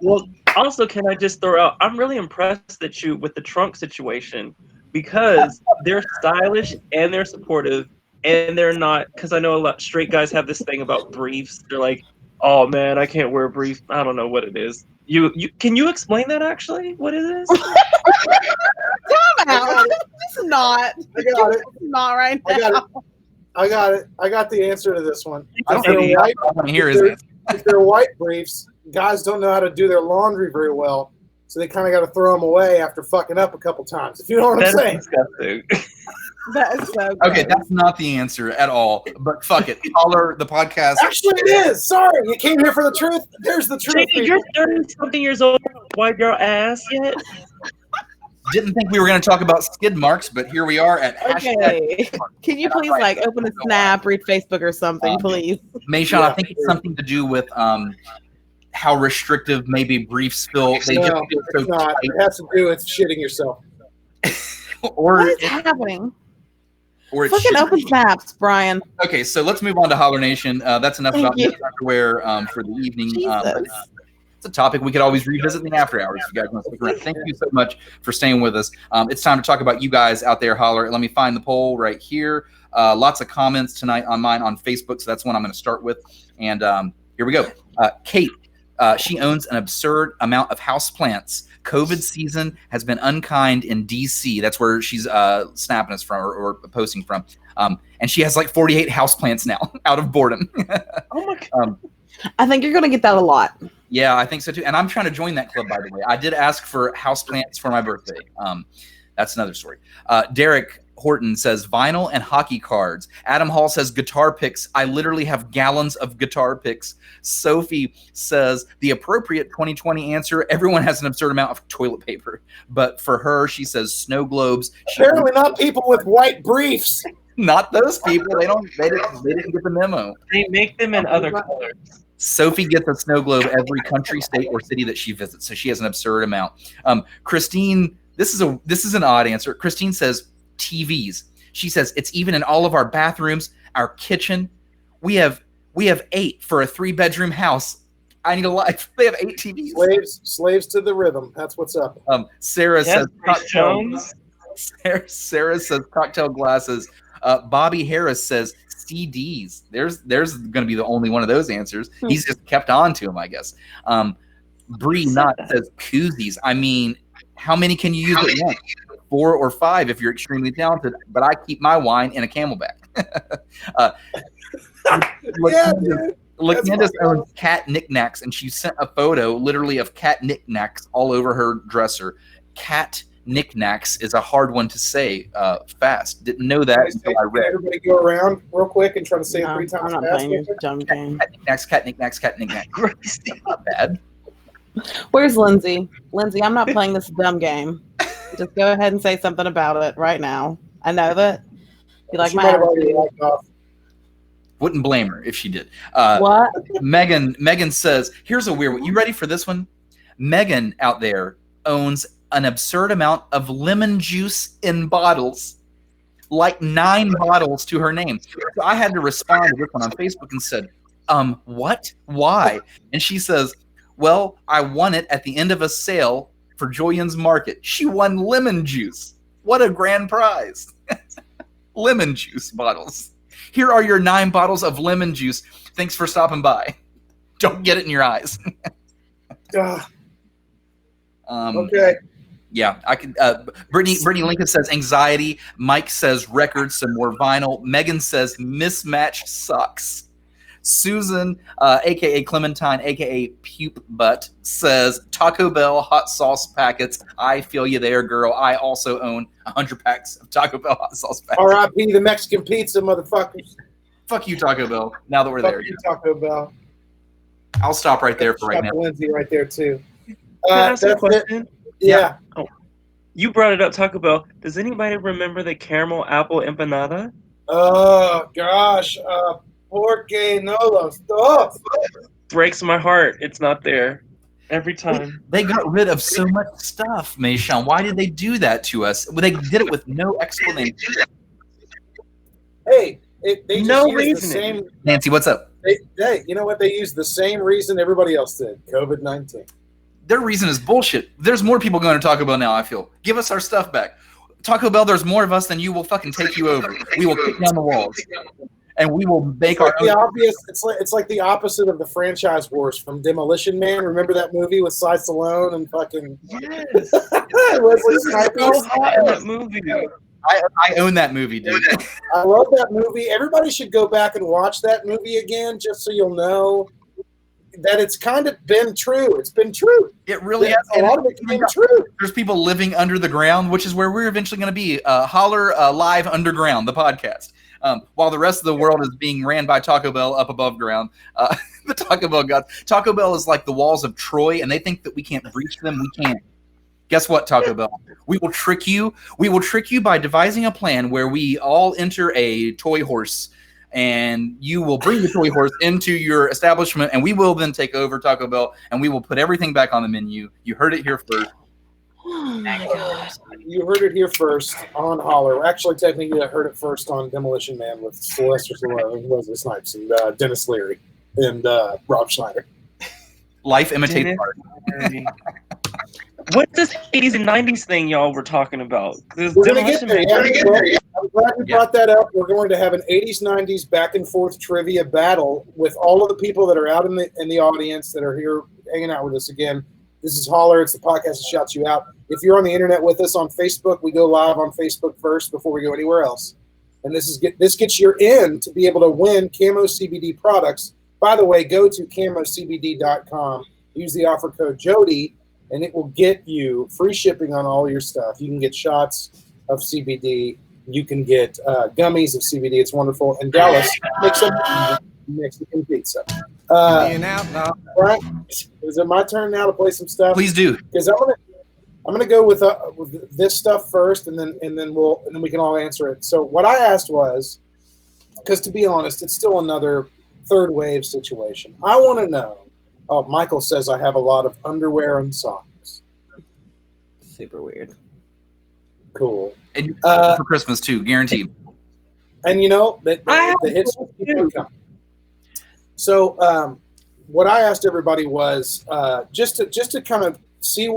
Well, also, can I just throw out, I'm really impressed at you with the trunk situation because they're stylish and they're supportive and they're not, because I know a lot straight guys have this thing about briefs. They're like, "Oh man, I can't wear briefs." I don't know what it is. You can you explain that actually? What it is? Time out. It's not. I got it. It's not right now. I got it. I got the answer to this one. I don't think I want to hear his answer. If they're white briefs, guys don't know how to do their laundry very well, so they kind of got to throw them away after fucking up a couple times. If you know what I'm saying. Disgusting. That is so good. Okay, that's not the answer at all. But fuck it. Holler, the podcast. Actually, it is. Sorry, you came here for the truth. There's the truth. Jay, you're 30-something years old. Wipe your ass yet? Didn't think we were going to talk about skid marks, but here we are at Okay. Can you please open a Snap, read Facebook or something, please? MaShawn, I think it's something to do with how restrictive maybe briefs feel. They just feel so not. tight. It has to do with shitting yourself. Or what is happening? Or it fucking open Snaps, Brian. Okay, so let's move on to Holler Nation. That's enough about men's underwear for the evening. It's a topic we could always revisit in the after hours if you guys want to stick around. Thank you so much for staying with us. It's time to talk about you guys out there, Holler. Let me find the poll right here. Lots of comments tonight on mine on Facebook, so that's one I'm going to start with. And here we go. Kate, she owns an absurd amount of houseplants. COVID season has been unkind in DC. That's where she's snapping us from or posting from. And she has like 48 houseplants now out of boredom. Oh my God. I think you're going to get that a lot. Yeah, I think so too. And I'm trying to join that club, by the way. I did ask for houseplants for my birthday. That's another story. Derek Horton says vinyl and hockey cards. Adam Hall says guitar picks. I literally have gallons of guitar picks. Sophie says the appropriate 2020 answer. Everyone has an absurd amount of toilet paper, but for her, she says snow globes. Apparently not people with white briefs. Not those people. They didn't get the memo. They make them in other colors. Sophie gets a snow globe every country, state, or city that she visits, so she has an absurd amount. Christine, this is an odd answer. Christine says TVs. She says it's even in all of our bathrooms, our kitchen. We have 8 for a 3-bedroom house. I need a life. They have 8 TVs. Slaves to the rhythm. That's what's up. Sarah says cocktail. Jones. Sarah says cocktail glasses. Bobby Harris says CDs. There's going to be the only one of those answers. He's just kept on to him, I guess. Bree Knott says koozies. I mean, how many can you use at once? 4 or 5 if you're extremely talented. But I keep my wine in a Camelback. Lacanda's owns cat knickknacks, and she sent a photo, literally, of cat knickknacks all over her dresser. Cat knickknacks is a hard one to say fast. Didn't know that until I read. Everybody go around real quick and try to say it 3 times I'm not fast. playing your dumb game. Cat knickknacks. Not bad. Where's Lindsay? Lindsay, I'm not playing this dumb game. Just go ahead and say something about it right now. I know that you like She my might have already attitude. logged off. Wouldn't blame her if she did. What? Megan says, here's a weird one. You ready for this one? Megan out there owns an absurd amount of lemon juice in bottles, like 9 bottles to her name. So I had to respond to this one on Facebook and said, what? Why? And she says, well, I won it at the end of a sale for Julian's Market. She won lemon juice. What a grand prize. Lemon juice bottles. Here are your 9 bottles of lemon juice. Thanks for stopping by. Don't get it in your eyes. Okay. Yeah, I can. Brittany Lincoln says anxiety. Mike says records, some more vinyl. Megan says mismatched socks. Susan, aka Clementine, aka Pupe Butt, says Taco Bell hot sauce packets. I feel you there, girl. I also own 100 packs of Taco Bell hot sauce packets. R.I.P. the Mexican pizza, motherfuckers. Fuck you, Taco Bell. Now that we're Fuck there, you, Taco Bell. I'll stop right there for right now. Lindsay right there too. Can I ask a That's it. question? Yeah. Oh, you brought it up, Taco Bell. Does anybody remember the caramel apple empanada? Oh gosh. Porque no lo stop. Breaks my heart. It's not there every time. They got rid of so much stuff, MaShawn. Why did they do that to us? Well, they did it with no explanation. Hey, they just No used the reasoning. same. Nancy, what's up? Hey, you know what? They used the same reason everybody else did. COVID-19. Their reason is bullshit. There's more people going to Taco Bell now, I feel. Give us our stuff back. Taco Bell, there's more of us than you will fucking take you over. We will kick down the walls. And we will make our own. It's like the opposite of the franchise wars from Demolition Man. Remember that movie with Cy Stallone and fucking Yes. Wesley Snipes? So hot in that movie. I own that movie, dude. I love that movie. Everybody should go back and watch that movie again, just so you'll know that it's kind of been true. It's been true. It really has. A lot of it's been true. There's people living under the ground, which is where we're eventually going to be. Holler Live Underground, the podcast. While the rest of the world is being ran by Taco Bell up above ground, the Taco Bell gods. Taco Bell is like the walls of Troy, and they think that we can't breach them. We can't. Guess what, Taco Bell? We will trick you. We will trick you by devising a plan where we all enter a toy horse, and you will bring the toy horse into your establishment, and we will then take over Taco Bell, and we will put everything back on the menu. You heard it here first. Oh my God. You heard it here first on Holler. Actually, technically, I heard it first on Demolition Man with Sylvester Stallone, Wesley Snipes, and Dennis Leary, and Rob Schneider. Life imitates Dennis art. What's this 80s and 90s thing y'all were talking about? We're going to get there. Yeah. I'm glad you brought that up. We're going to have an 80s, 90s back and forth trivia battle with all of the people that are out in the audience that are here hanging out with us again. This is Holler. It's the podcast that shouts you out. If you're on the internet with us on Facebook, we go live on Facebook first before we go anywhere else. And this gets you in to be able to win Camo CBD products. By the way, go to camocbd.com. use the offer code Jody, and it will get you free shipping on all your stuff. You can get shots of CBD. You can get gummies of CBD. It's wonderful. And Dallas makes a Mexican pizza. Right? Is it my turn now to play some stuff? Please do. Because I'm gonna go with this stuff first, and then we can all answer it. So what I asked was, because to be honest, it's still another third wave situation. I want to know. Oh, Michael says I have a lot of underwear and socks. Super weird. Cool. And for Christmas too, guaranteed. And you know the hits keep on coming. So what I asked everybody was just to kind of see.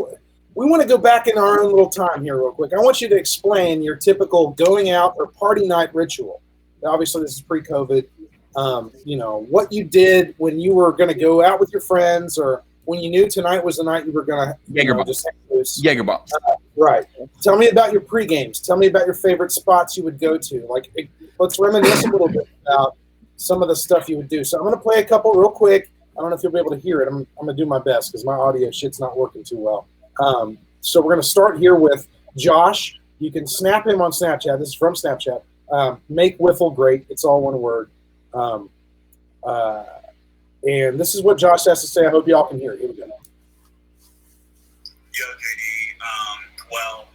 We want to go back in our own little time here real quick. I want you to explain your typical going out or party night ritual. Obviously, this is pre-COVID. You know, what you did when you were going to go out with your friends, or when you knew tonight was the night you were going to just hang loose. Jaeger bombs. Right. Tell me about your pre-games. Tell me about your favorite spots you would go to. Like, let's reminisce a little bit about some of the stuff you would do. So I'm going to play a couple real quick. I don't know if you'll be able to hear it. I'm going to do my best because my audio shit's not working too well. So we're going to start here with Josh. You can snap him on Snapchat. This is from Snapchat. Make Wiffle great. It's all one word. And this is what Josh has to say. I hope y'all can hear it. Here we go. Yo, JD. Well,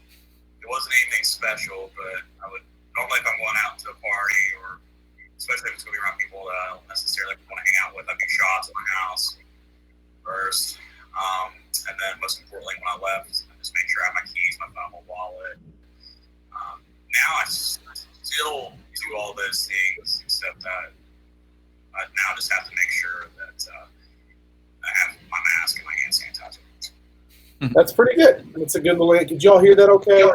it wasn't anything special, but I would normally, if I'm going out to a party, or especially if it's going to be around people that I don't necessarily want to hang out with, I'd do shots at my house first. And then most importantly, when I left, I just made sure I had my keys, my phone, my wallet. Now I still do all those things, except that I now just have to make sure that I have my mask and my hand sanitizer. That's pretty good. It's a good little. Did y'all hear that? Okay. All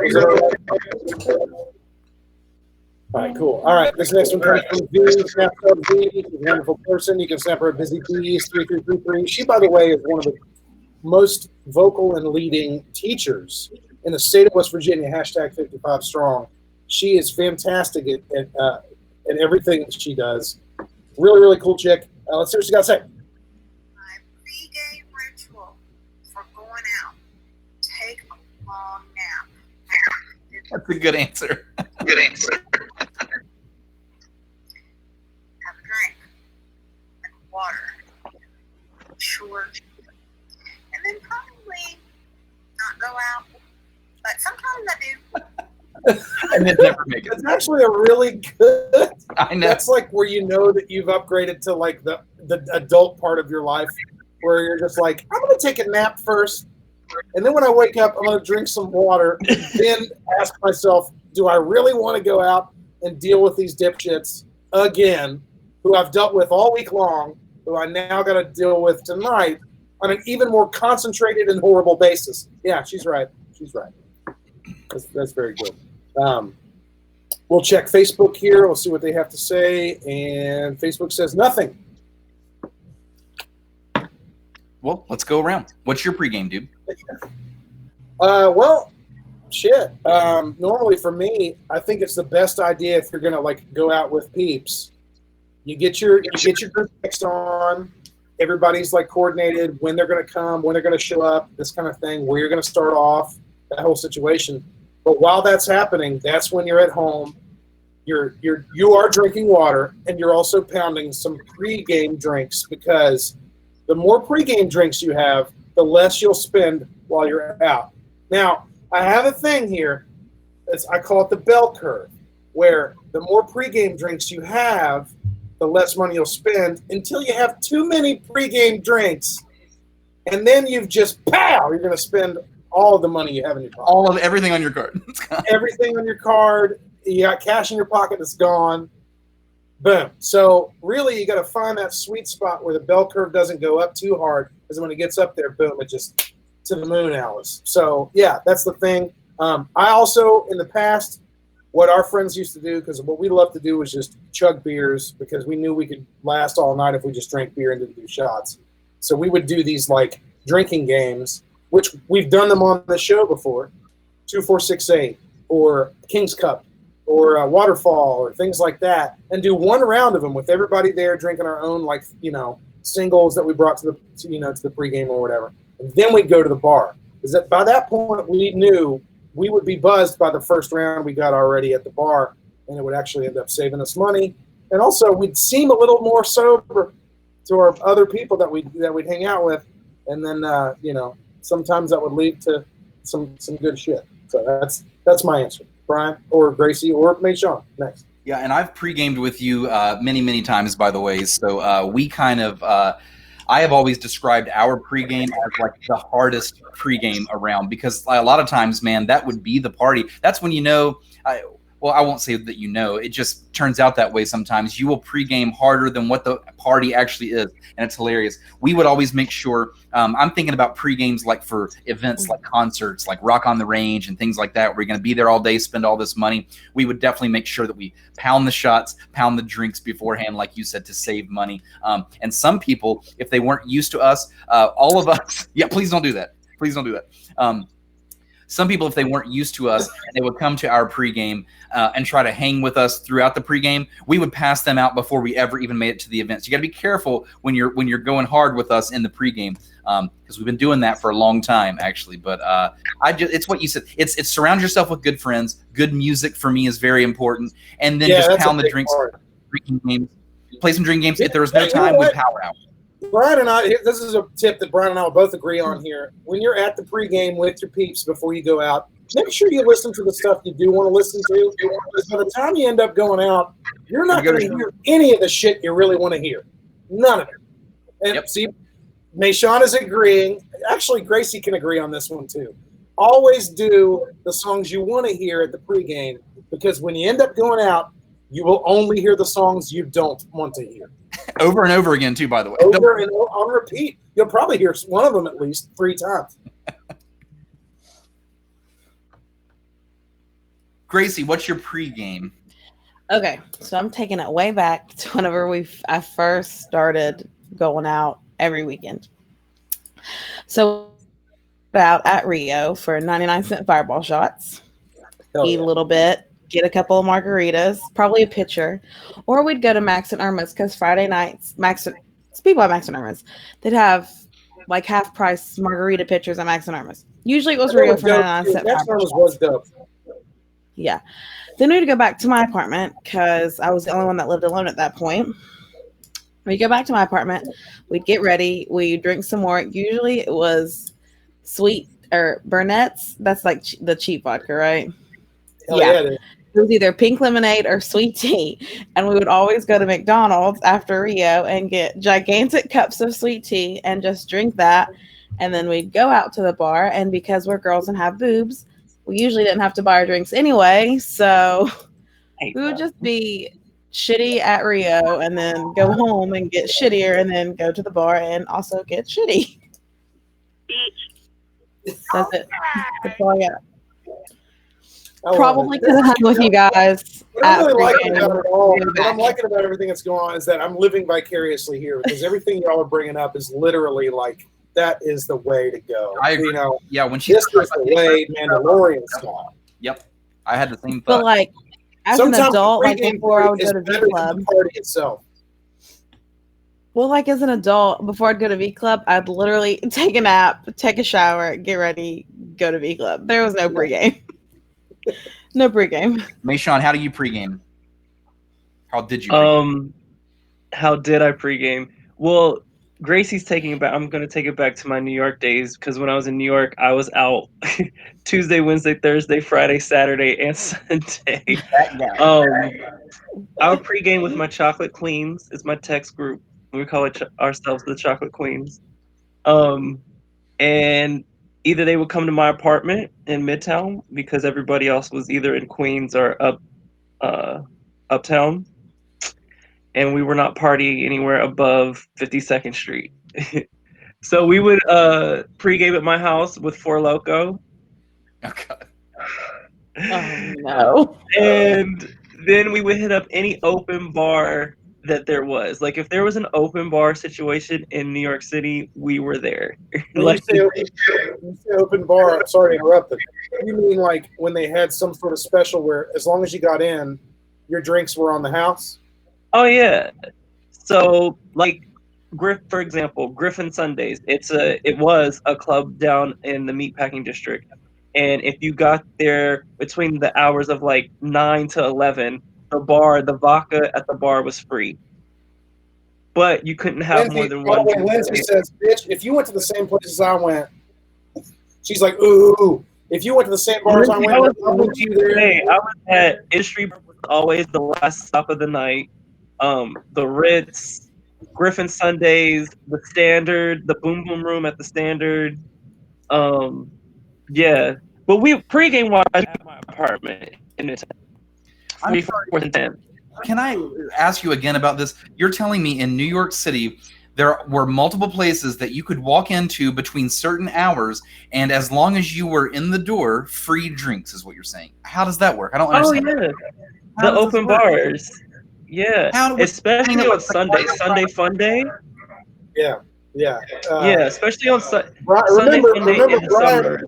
right, cool. All right, this next one comes from V. Snap up V. She's a wonderful person. You can snap her at Busy Bees 3333. She, by the way, is one of the most vocal and leading teachers in the state of West Virginia. Hashtag 55 strong. She is fantastic at everything that she does. Really, really cool chick. Let's see what she got to say. My pre-game ritual for going out: take a long nap. That's a good answer. Good answer. Have a drink, like water, short, and then probably not go out. But sometimes I do. And then never make it. It's actually a really good. I know. That's like where you know that you've upgraded to like the adult part of your life, where you're just like, I'm going to take a nap first, and then when I wake up, I'm going to drink some water, then ask myself, do I really want to go out and deal with these dipshits again, who I've dealt with all week long, who I now got to deal with tonight on an even more concentrated and horrible basis? Yeah, she's right. She's right. That's very good. We'll check Facebook here. We'll see what they have to say. And Facebook says nothing. Well, let's go around. What's your pregame, dude? Well, shit. Normally for me, I think it's the best idea if you're gonna like go out with peeps. You get your group text on. Everybody's like coordinated when they're gonna come, when they're gonna show up, this kind of thing. Where you're gonna start off, that whole situation. But while that's happening, that's when you're at home. You are drinking water, and you're also pounding some pregame drinks, because the more pregame drinks you have, the less you'll spend while you're out. Now, I have a thing here. I call it the bell curve, where the more pregame drinks you have, the less money you'll spend until you have too many pregame drinks. And then you've just, pow, you're going to spend all of the money you have in your pocket. All of everything on your card. Everything on your card. You got cash in your pocket that's gone. Boom. So really, you got to find that sweet spot where the bell curve doesn't go up too hard, because when it gets up there, boom, it just to the moon, Alice. So yeah, that's the thing. I also, in the past, what our friends used to do, because what we loved to do was just chug beers, because we knew we could last all night if we just drank beer and didn't do shots. So we would do these like drinking games, which we've done them on the show before, 2, 4, 6, 8, or King's Cup, or Waterfall, or things like that, and do one round of them with everybody there drinking our own, like, singles that we brought to the pregame or whatever, and then we'd go to the bar. Is that by that point we knew we would be buzzed by the first round we got already at the bar, and it would actually end up saving us money, and also we'd seem a little more sober to our other people that we'd hang out with, and then sometimes that would lead to some good shit. So that's my answer. Brian or Gracie or MaShawn next. Yeah, and I've pre-gamed with you many times, by the way. So we kind of, I have always described our pregame as like the hardest pregame around, because a lot of times, man, that would be the party. That's when well, I won't say that it just turns out that way sometimes. You will pregame harder than what the party actually is, and it's hilarious. We would always make sure, I'm thinking about pregames like for events like concerts, like Rock on the Range and things like that, where you're going to be there all day, spend all this money. We would definitely make sure that we pound the shots, pound the drinks beforehand, like you said, to save money. And some people, if they weren't used to us, all of us, yeah, please don't do that. Please don't do that. Some people, if they weren't used to us, and they would come to our pregame and try to hang with us throughout the pregame, we would pass them out before we ever even made it to the event. So you got to be careful when you're going hard with us in the pregame, because we've been doing that for a long time, actually. But it's what you said. It's surround yourself with good friends. Good music for me is very important, and then just pound the drinks, drinking games, play some drinking games. If there was no time, we power out. Brian and I, this is a tip that Brian and I will both agree on here. When you're at the pregame with your peeps before you go out, make sure you listen to the stuff you do want to listen to. Because by the time you end up going out, you're not going to hear any of the shit you really want to hear. None of it. And see, MaShawn is agreeing. Actually, Gracie can agree on this one too. Always do the songs you want to hear at the pregame, because when you end up going out, you will only hear the songs you don't want to hear. Over and over again, too, by the way. Over and on repeat. You'll probably hear one of them at least 3 times. Gracie, what's your pregame? Okay, so I'm taking it way back to whenever I first started going out every weekend. So out at Rio for 99-cent fireball shots. Eat a little bit. Get a couple of margaritas, probably a pitcher, or we'd go to Max and Irma's, because Friday nights, people at Max and Irma's, they'd have like half price margarita pitchers at Max and Irma's. Usually it was Rio for 99 cents. Max and Irma's was dope. Yeah. Then we'd go back to my apartment, because I was the only one that lived alone at that point. We'd go back to my apartment, we'd get ready, we'd drink some more. Usually it was sweet or Burnett's. That's like the cheap vodka, right? Yeah. It was either pink lemonade or sweet tea. And we would always go to McDonald's after Rio and get gigantic cups of sweet tea and just drink that. And then we'd go out to the bar. And because we're girls and have boobs, we usually didn't have to buy our drinks anyway. So we would just be shitty at Rio and then go home and get shittier and then go to the bar and also get shitty. That's it. That's all I got. Probably because I'm with you guys. What I really like about it all, what I'm liking about everything that's going on is that I'm living vicariously here, because everything y'all are bringing up is literally like, that is the way to go. I agree. Yeah, when she this is the way Mandalorian style. Yep, I had the same thought. But like, as Sometimes an adult, like pregame before I would go to better V than Club. the party itself. Well, like as an adult, before I'd go to V Club, I'd literally take a nap, take a shower, get ready, go to V Club. There was no pregame. No pregame. MaShawn, how do you pregame? How did you? How did I pregame? Well, Gracie's taking it back. I'm going to take it back to my New York days, because when I was in New York, I was out Tuesday, Wednesday, Thursday, Friday, Saturday, and Sunday. I would pregame with my Chocolate Queens. It's my text group. We call ourselves the Chocolate Queens. And either they would come to my apartment in Midtown, because everybody else was either in Queens or uptown, and we were not partying anywhere above 52nd Street. So we would pregame at my house with Four Loko. Oh God. Oh no. And then we would hit up any open bar that there was. Like if there was an open bar situation in New York City, we were there. When you say open bar, sorry to interrupt, but you mean like when they had some sort of special where as long as you got in, your drinks were on the house? Oh yeah. So like For example, Griffin Sundays. It was a club down in the meatpacking district, and if you got there between the hours of like 9 to 11, the vodka at the bar was free, but you couldn't have more than one. Lindsay says, "Bitch, if you went to the same places I went," she's like, "Ooh, if you went to the same bars I went, I'll meet you there." Hey, I was at Industry, always the last stop of the night. The Ritz, Griffin Sundays, the Standard, the Boom Boom Room at the Standard. Yeah, but we pregame watch at my apartment in the 4th and 10th. Can I ask you again about this? You're telling me in New York City there were multiple places that you could walk into between certain hours, and as long as you were in the door, free drinks is what you're saying. How does that work? I don't understand. Oh yeah, the open bars. Yeah, especially on Sunday, Sunday Fun Day. Yeah. Yeah, especially on Sunday. Remember,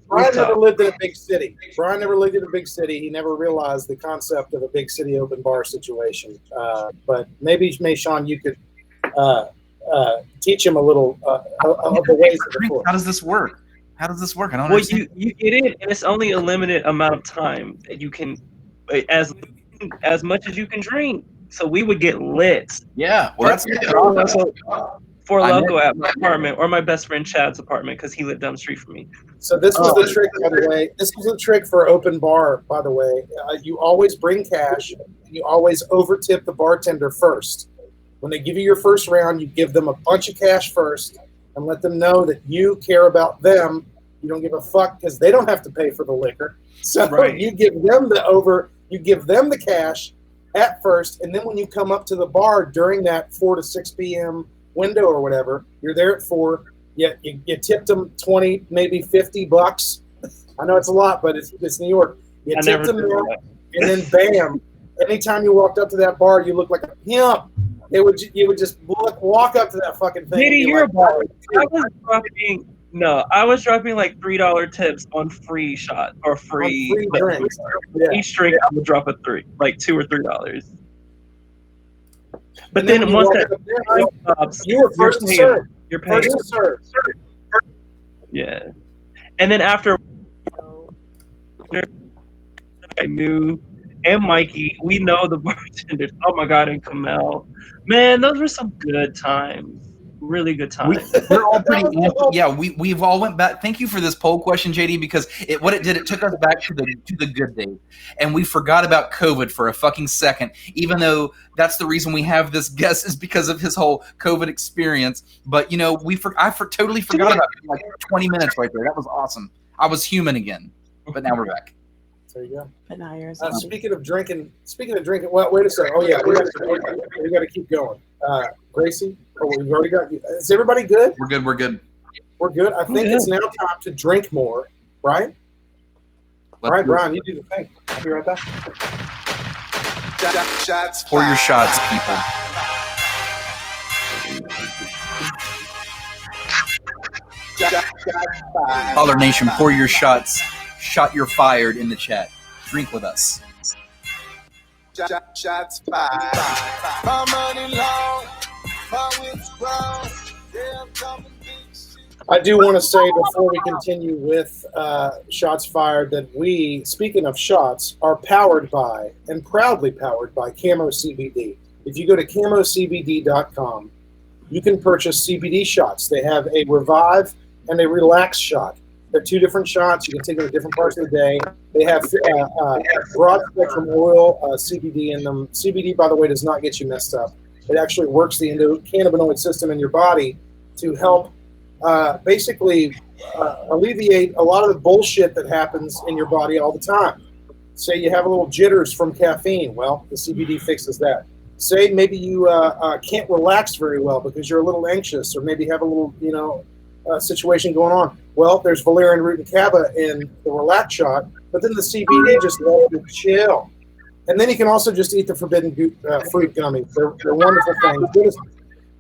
Brian never lived in a big city. Brian never lived in a big city. He never realized the concept of a big city open bar situation. But maybe, MaShawn, you could teach him a little of the ways of the course. How does this work? I don't understand. Well, you get in, and it's only a limited amount of time that you can, as much as you can drink. So we would get lit. Yeah, well, that's For Loco at my apartment, or my best friend Chad's apartment, because he lived down the street from me. So this was the trick, by the way. This was the trick for open bar, by the way. You always bring cash. And you always over-tip the bartender first. When they give you your first round, you give them a bunch of cash first and let them know that you care about them. You don't give a fuck because they don't have to pay for the liquor. So you give them the cash at first, and then when you come up to the bar during that 4 to 6 p.m. window or whatever, you're there at 4. You tipped them 20, maybe $50. I know it's a lot, but it's New York. You tipped them there, and then bam! Anytime you walked up to that bar, you looked like a pimp. You would just walk up to that fucking thing. I was dropping like $3 tips on free shot or free drinks. Each drink I would drop a $2 or $3. But then once that stops, you were first to serve. You're paying. First to serve. Yeah, and then after I knew, and Mikey, we know the bartenders. Oh my God, and Kamel, man, those were some good times. Really good times. We're all pretty we've all went back. Thank you for this poll question, JD, because it took us back to the good days, and we forgot about COVID for a fucking second. Even though that's the reason we have this guest is because of his whole COVID experience. But I totally forgot about it, like 20 minutes right there. That was awesome. I was human again. But now we're back. There you go. But now you're speaking of drinking. Well, wait a second. Oh yeah, we got to keep going. Gracie, we've already got you. Is everybody good? We're good. We're good. I think it's now time to drink more, right? All right, Brian, you do the thing. I'll be right back. Pour your shots, people. Holler Nation, pour your shots. Shot you're fired in the chat. Drink with us. Shots fired. My money long, my wits grown. I do want to say before we continue with Shots Fired that we, speaking of shots, are powered by and proudly powered by Camo CBD. If you go to camocbd.com, you can purchase CBD shots. They have a Revive and a Relax shot. They're 2 different shots. You can take them at different parts of the day. They have broad spectrum oil, CBD in them. CBD, by the way, does not get you messed up. It actually works the endocannabinoid system in your body to help basically alleviate a lot of the bullshit that happens in your body all the time. Say you have a little jitters from caffeine. Well, the CBD fixes that. Say maybe you can't relax very well because you're a little anxious or maybe have a little, situation going on. Well, there's valerian root and kava in the Relax shot, but then the CBD just lets you chill. And then you can also just eat the forbidden fruit gummies. They're wonderful things. Go to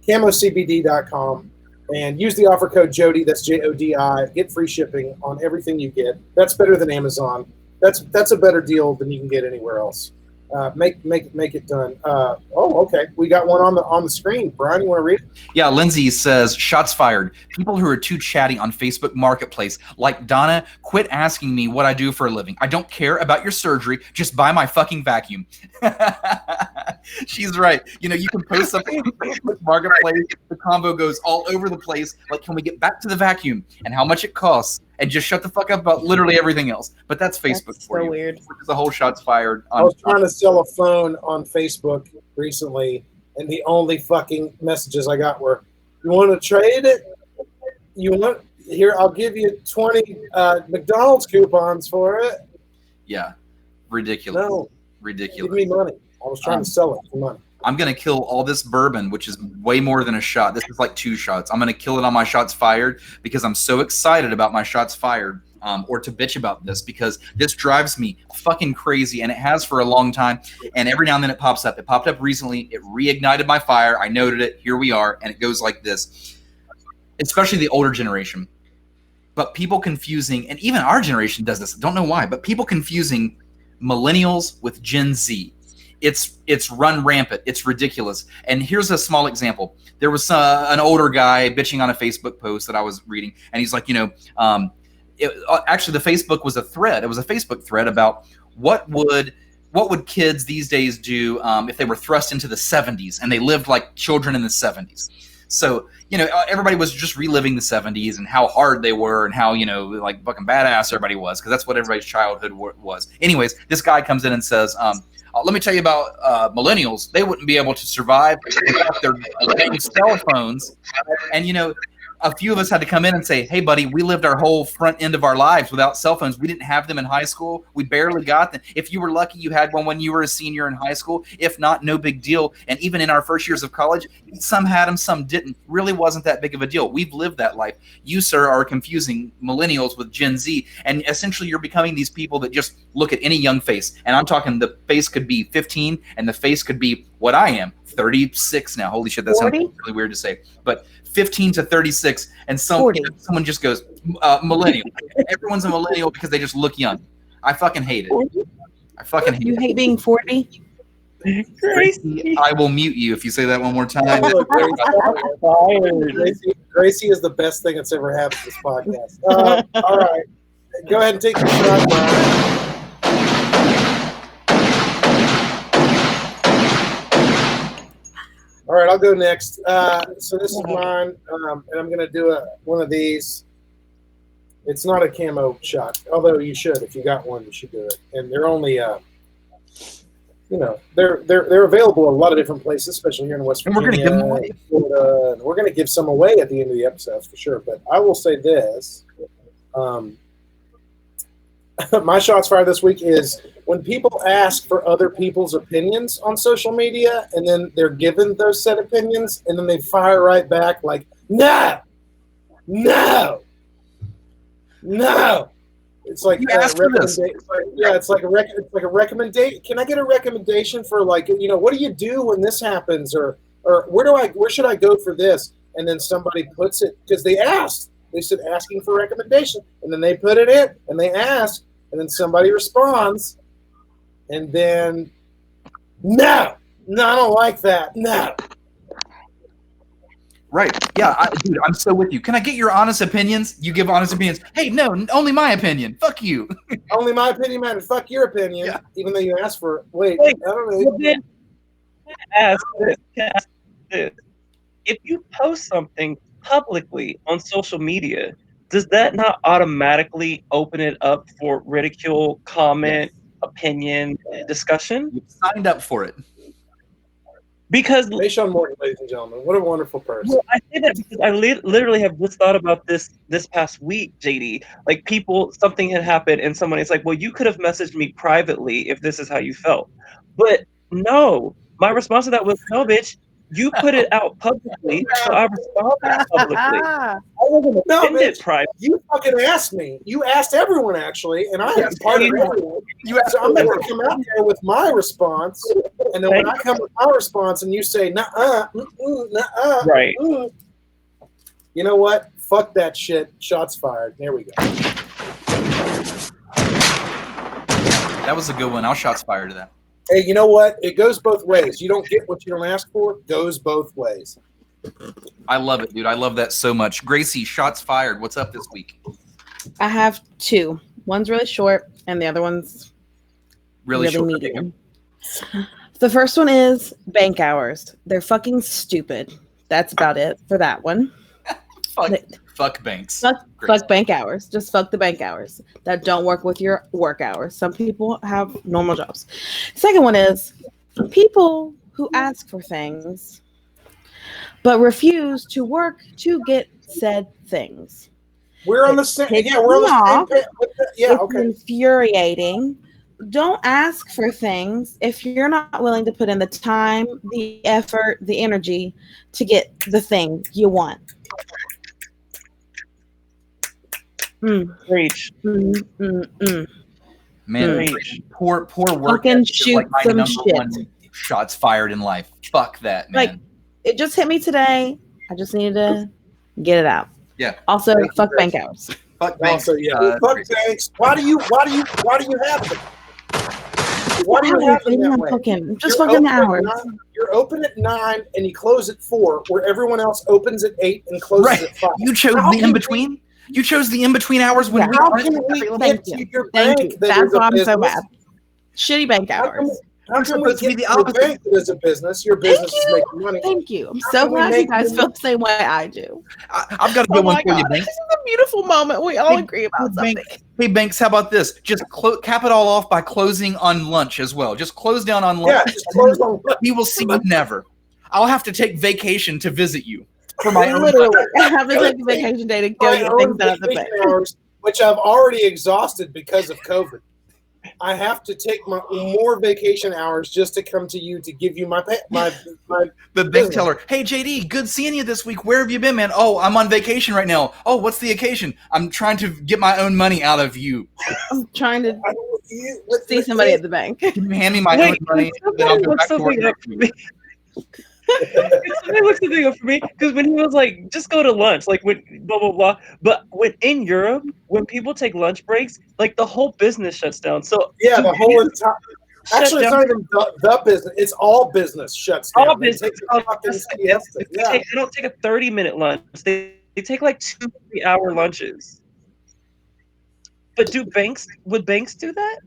camocbd.com and use the offer code Jody. That's JODI. Get free shipping on everything you get. That's better than Amazon. That's a better deal than you can get anywhere else. Make it done. Okay. We got one on the screen. Brian, you want to read it? Yeah, Lindsay says, shots fired. People who are too chatty on Facebook Marketplace, like Donna, quit asking me what I do for a living. I don't care about your surgery. Just buy my fucking vacuum. She's right. You know, you can post something on Facebook Marketplace. The combo goes all over the place. Like, can we get back to the vacuum and how much it costs? And just shut the fuck up about literally everything else. But that's Facebook That's for so you. weird. Which is a whole shots fired. I was trying to sell a phone on Facebook recently, and the only fucking messages I got were, "You want to trade it? You want here? I'll give you 20 McDonald's coupons for it." Yeah, ridiculous. No, Ridiculous. give me money. I was trying to sell it for money. I'm going to kill all this bourbon, which is way more than a shot. This is like 2 shots. I'm going to kill it on my shots fired because I'm so excited about my shots fired, or to bitch about this, because this drives me fucking crazy, and it has for a long time. And every now and then it pops up. It popped up recently. It reignited my fire. I noted it. Here we are. And it goes like this, especially the older generation. But people confusing, and even our generation does this. I don't know why, but people confusing millennials with Gen Z. It's run rampant. It's ridiculous. And here's a small example. There was an older guy bitching on a Facebook post that I was reading, and he's like, actually the Facebook was a thread. It was a Facebook thread about what would kids these days do if they were thrust into the 70s and they lived like children in the 70s. So, everybody was just reliving the 70s and how hard they were and how, like fucking badass everybody was, because that's what everybody's childhood was. Anyways, this guy comes in and says, let me tell you about millennials. They wouldn't be able to survive without their cell phones. And, a few of us had to come in and say, hey, buddy, we lived our whole front end of our lives without cell phones. We didn't have them in high school. We barely got them. If you were lucky, you had one when you were a senior in high school. If not, no big deal. And even in our first years of college, some had them, some didn't. Really wasn't that big of a deal. We've lived that life. You, sir, are confusing millennials with Gen Z. And essentially, you're becoming these people that just look at any young face. And I'm talking the face could be 15 and the face could be what I am, 36 now. Holy shit, that sounds really weird to say. But 15 to 36, and someone just goes, millennial. Everyone's a millennial because they just look young. I fucking hate it. I fucking hate it. You hate being 40? Gracie, I will mute you if you say that one more time. Gracie is the best thing that's ever happened to this podcast. All right. Go ahead and take the shot, Brian. All right, I'll go next. So this is mine, and I'm going to do one of these. It's not a camo shot, although you should. If you got one, you should do it. And they're only, they're available in a lot of different places, especially here in West Virginia. And we're going to give them away. Florida, and we're going to give some away at the end of the episode for sure. But I will say this. My shots fired this week is when people ask for other people's opinions on social media, and then they're given those set opinions, and then they fire right back like, no. It's like it's like a recommendation. Can I get a recommendation for what do you do when this happens, or where should I go for this? And then somebody puts it because they asked. They said asking for recommendation, and then they put it in, and they ask, and then somebody responds, and then no, I don't like that. No. Right. Yeah, dude, I'm so with you. Can I get your honest opinions? You give honest opinions. Hey, no, only my opinion. Fuck you. Only my opinion matters. Fuck your opinion. Yeah. Even though you asked for it. Wait, I don't know. Ask this. If you post something publicly on social media, does that not automatically open it up for ridicule, comment, opinion, discussion? You signed up for it. Because MaShawn Morton, ladies and gentlemen, what a wonderful person. Well, I say that because I literally have just thought about this past week, JD. Like something had happened, and someone is like, "Well, you could have messaged me privately if this is how you felt." But no, my response to that was, "No, bitch, you put it out publicly, so I responded publicly. I wasn't offended privately. You fucking asked me. You asked everyone actually, and I am part of everyone. So I'm going to come out there with my response, and then when I come with my response, and you say nuh-uh, nuh-uh, right? You know what? Fuck that shit. Shots fired. There we go. That was a good one. I'll shots fired to that. Hey, you know what? It goes both ways. You don't get what you don't ask for. Goes both ways. I love it, dude. I love that so much. Gracie, shots fired. What's up this week? I have two. One's really short, and the other one's really short. medium. The first one is bank hours. They're fucking stupid. That's about it for that one. Fuck banks. Fuck bank hours. Just fuck the bank hours that don't work with your work hours. Some people have normal jobs. Second one is people who ask for things but refuse to work to get said things. We're on the same. Yeah, we're on the same page. Yeah, it's okay. infuriating. Don't ask for things if you're not willing to put in the time, the effort, the energy to get the thing you want. Preach. Man, poor work. Fucking shoot like my some number shit. one shots fired in life. Fuck that, man. Like, it just hit me today. I just needed to get it out. Yeah. Also, fuck bank hours. Fuck banks. Also, yeah. Fuck banks. Why do you have them? Why do you have them that way? Just fucking hours. You're open at 9 and you close at 4, where everyone else opens at 8 and closes at 5. You chose the in between. You chose the in between hours when we how aren't can we available. get to your Thank bank you. that That's is a why I'm so business? mad. Shitty bank hours. How can we get to your bank that is a business? Your business is making money. Thank you. I'm so glad you guys feel the same way I do. I've got a good one for you, Banks. This is a beautiful moment. We all agree about something. Hey, Banks, how about this? Just cap it all off by closing on lunch as well. Just close down on lunch. Yeah, just close on lunch. We will see you never. I'll have to take vacation to visit you for my own. Literally, I have to take a vacation day to go get things out of the bank. Hours, which I've already exhausted because of COVID. I have to take my more vacation hours just to come to you to give you my the bank teller. Hey JD, good seeing you this week. Where have you been, man? Oh, I'm on vacation right now. Oh, what's the occasion? I'm trying to get my own money out of you. I'm trying to see somebody at the bank. Can you hand me my own money? Then I'll go back to work. Somebody looked something up for me because when he was like, just go to lunch, like when blah blah blah. But when in Europe, when people take lunch breaks, like the whole business shuts down. So yeah, the whole entire. Actually, it's not even the business. It's all business shuts down. All business. They don't take a 30-minute lunch. They take like 2-3 hour lunches. But would banks do that?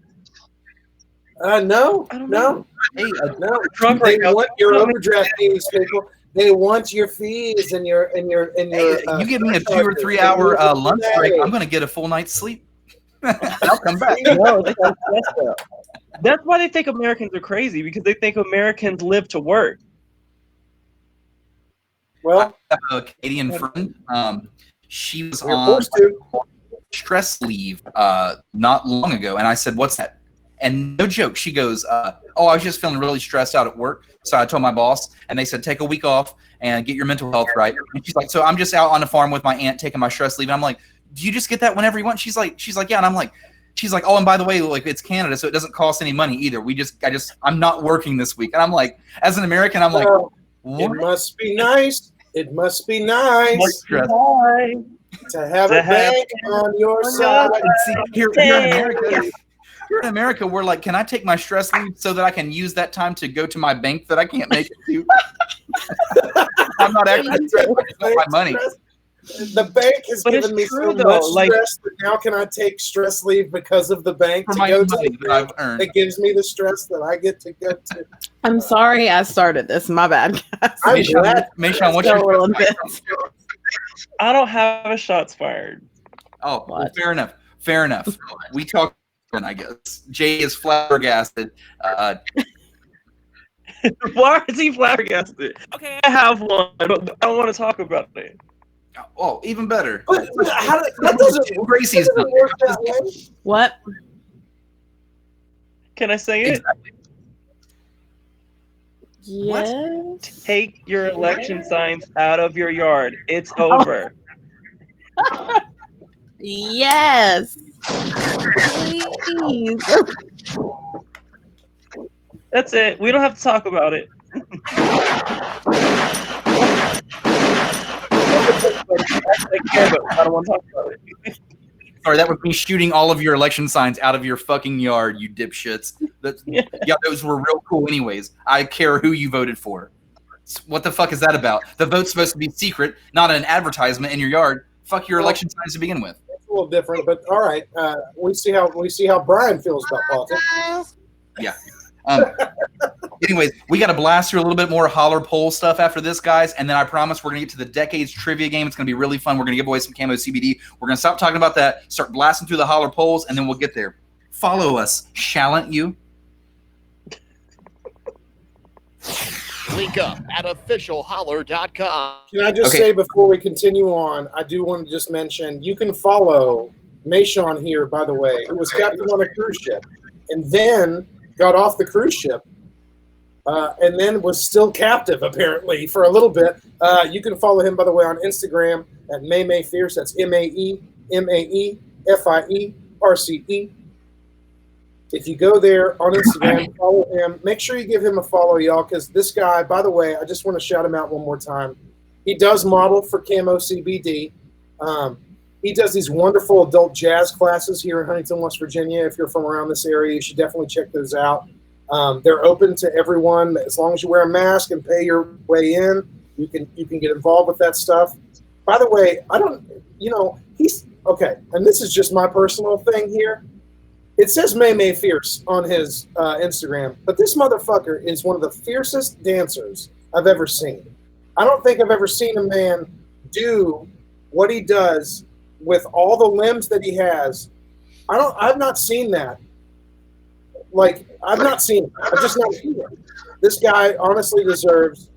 No. I don't know. Hey, no. They want your overdraft fees, people. They want your fees and your. Hey, you give me a 2 or 3 hour lunch break, I'm going to get a full night's sleep. I'll come back. No, that's why they think Americans are crazy, because they think Americans live to work. Well, I have a Canadian friend. She was on stress leave not long ago, and I said, "What's that?" And no joke, she goes, "Oh, I was just feeling really stressed out at work, so I told my boss, and they said take a week off and get your mental health right." And she's like, "So I'm just out on the farm with my aunt taking my stress leave." And I'm like, "Do you just get that whenever you want?" She's like, "Yeah." And I'm like, she's like, "Oh, and by the way, like it's Canada, so it doesn't cost any money either. I'm not working this week." And I'm like, as an American, I'm like, "What? It must be nice. It must be nice to have a bank on your side." See, here in America. Here in America, we're like, can I take my stress leave so that I can use that time to go to my bank that I can't make it to? I'm not actually stressed about my money. The bank has given me so much stress that now can I take stress leave because of the bank to go to the bank that gives me the stress that I get to go to. I'm sorry I started this. My bad. I'm glad. MaShawn, what's your I don't have a shots fired. Oh, well, fair enough. Fair enough. We talked. I guess Jay is flabbergasted. Why is he flabbergasted? Okay, I have one, but I don't want to talk about it. Oh, even better. But that doesn't. Gracie's doesn't work that way. What? Can I say it? Exactly. Yes. What? Take your election signs out of your yard. It's over. Yes. Please. That's it. We don't have to talk about it. I don't want to talk about it. Sorry, that would be shooting all of your election signs out of your fucking yard, you dipshits. Yeah, those were real cool anyways. I care who you voted for. What the fuck is that about? The vote's supposed to be secret, not an advertisement in your yard. Fuck your election signs to begin with. It's a little different, but all right. We see how Brian feels about politics. Yeah. Anyways, we got to blast through a little bit more Holler poll stuff after this, guys, and then I promise we're going to get to the Decades trivia game. It's going to be really fun. We're going to give away some Camo CBD. We're going to stop talking about that, start blasting through the Holler polls, and then we'll get there. Follow us, shalln't you? Link up at officialholler.com. Can I just say before we continue on, I do want to just mention you can follow MaShawn here, by the way, who was captain on a cruise ship and then got off the cruise ship and then was still captive, apparently, for a little bit. You can follow him, by the way, on Instagram at MaeMaeFierce. That's MaeMaeFierce. If you go there on Instagram, follow him. Make sure you give him a follow, y'all, because this guy, by the way, I just want to shout him out one more time. He does model for Camo CBD. He does these wonderful adult jazz classes here in Huntington, West Virginia. If you're from around this area, you should definitely check those out. They're open to everyone. As long as you wear a mask and pay your way in, you can get involved with that stuff. By the way, he's okay, and this is just my personal thing here. It says MaeMaeFierce on his Instagram, but this motherfucker is one of the fiercest dancers I've ever seen. I don't think I've ever seen a man do what he does with all the limbs that he has. I've not seen that. Like, I've not seen it. I've just not seen it. This guy honestly deserves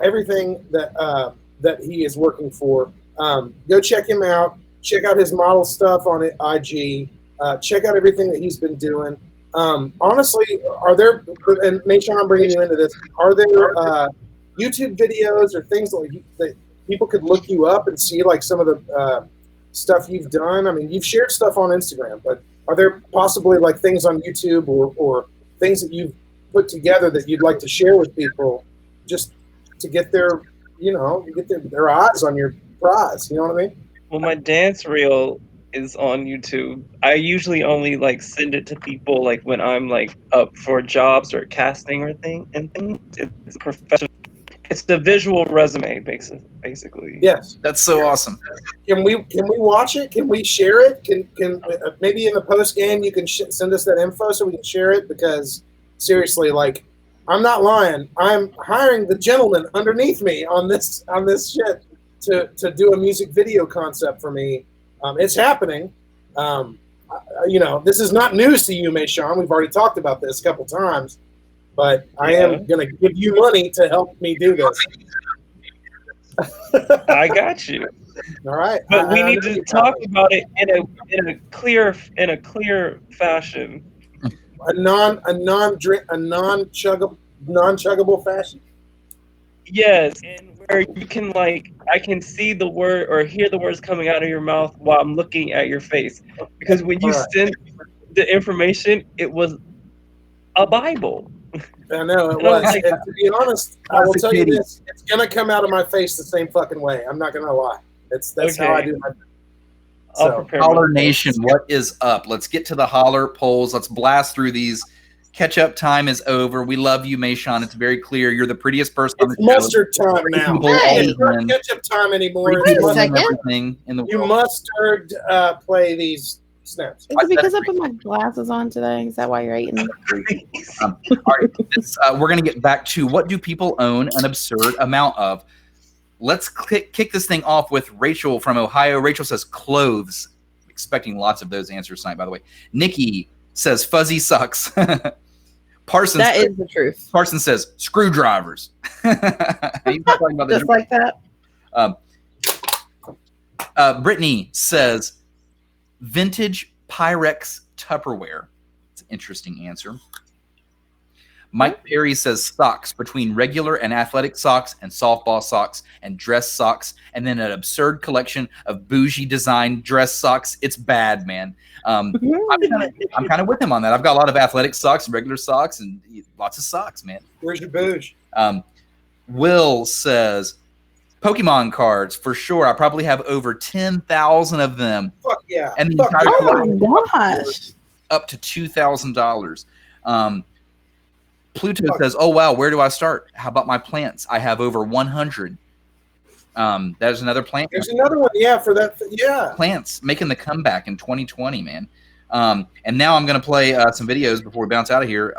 everything that he is working for. Go check him out. Check out his model stuff on IG. Check out everything that he's been doing. Honestly, are there, and MaShawn, I'm bringing you into this, are there YouTube videos or things that people could look you up and see, like, some of the stuff you've done? I mean, you've shared stuff on Instagram, but are there possibly, like, things on YouTube or things that you've put together that you'd like to share with people just to get their eyes on your prize? You know what I mean? Well, my dance reel is on YouTube. I usually only send it to people when I'm up for jobs or casting or things. It's professional. It's the visual resume, basically. Yes, that's so awesome. Can we watch it? Can we share it? Can maybe in the post game you can send us that info so we can share it? Because seriously, I'm not lying. I'm hiring the gentleman underneath me on this shit to do a music video concept for me. It's happening. This is not news to you, MaShawn. We've already talked about this a couple times, but I am going to give you money to help me do this. I got you. All right, but we need to talk about it in a clear fashion. A non-chuggable fashion. Yes, and where you can I can see the word or hear the words coming out of your mouth while I'm looking at your face. Because when you sent the information, it was a Bible. I know it was. And to be honest, I will tell you this: it's gonna come out of my face the same fucking way. I'm not gonna lie. That's how I do my. So, Holler Nation, what is up? Let's get to the Holler polls. Let's blast through these. Catch-up time is over. We love you, MaShawn. It's very clear. You're the prettiest person on the show. Mustard time now. It's not ketchup time anymore. Wait a second. Everything in the world. You mustard play these snaps. Is it because I put my glasses on today? Is that why you're eating? All right. We're going to get back to what do people own an absurd amount of. Let's kick this thing off with Rachel from Ohio. Rachel says clothes. Expecting lots of those answers tonight, by the way. Nikki says fuzzy socks. Parsons. That is the truth. Parsons says screwdrivers. Just like that. Brittany says vintage Pyrex Tupperware. It's an interesting answer. Mike Perry says socks, between regular and athletic socks and softball socks and dress socks, and then an absurd collection of bougie design dress socks. It's bad, man. I'm kind of with him on that. I've got a lot of athletic socks and regular socks and lots of socks, man. Where's your bouge? Will says Pokemon cards for sure. I probably have over 10,000 of them. Fuck yeah. And the entire oh my gosh. up to $2,000. Pluto says, "Oh wow, where do I start? How about my plants? I have over 100." There's another plant. There's another one, yeah, for that. Yeah, plants making the comeback in 2020, man. And now I'm gonna play some videos before we bounce out of here.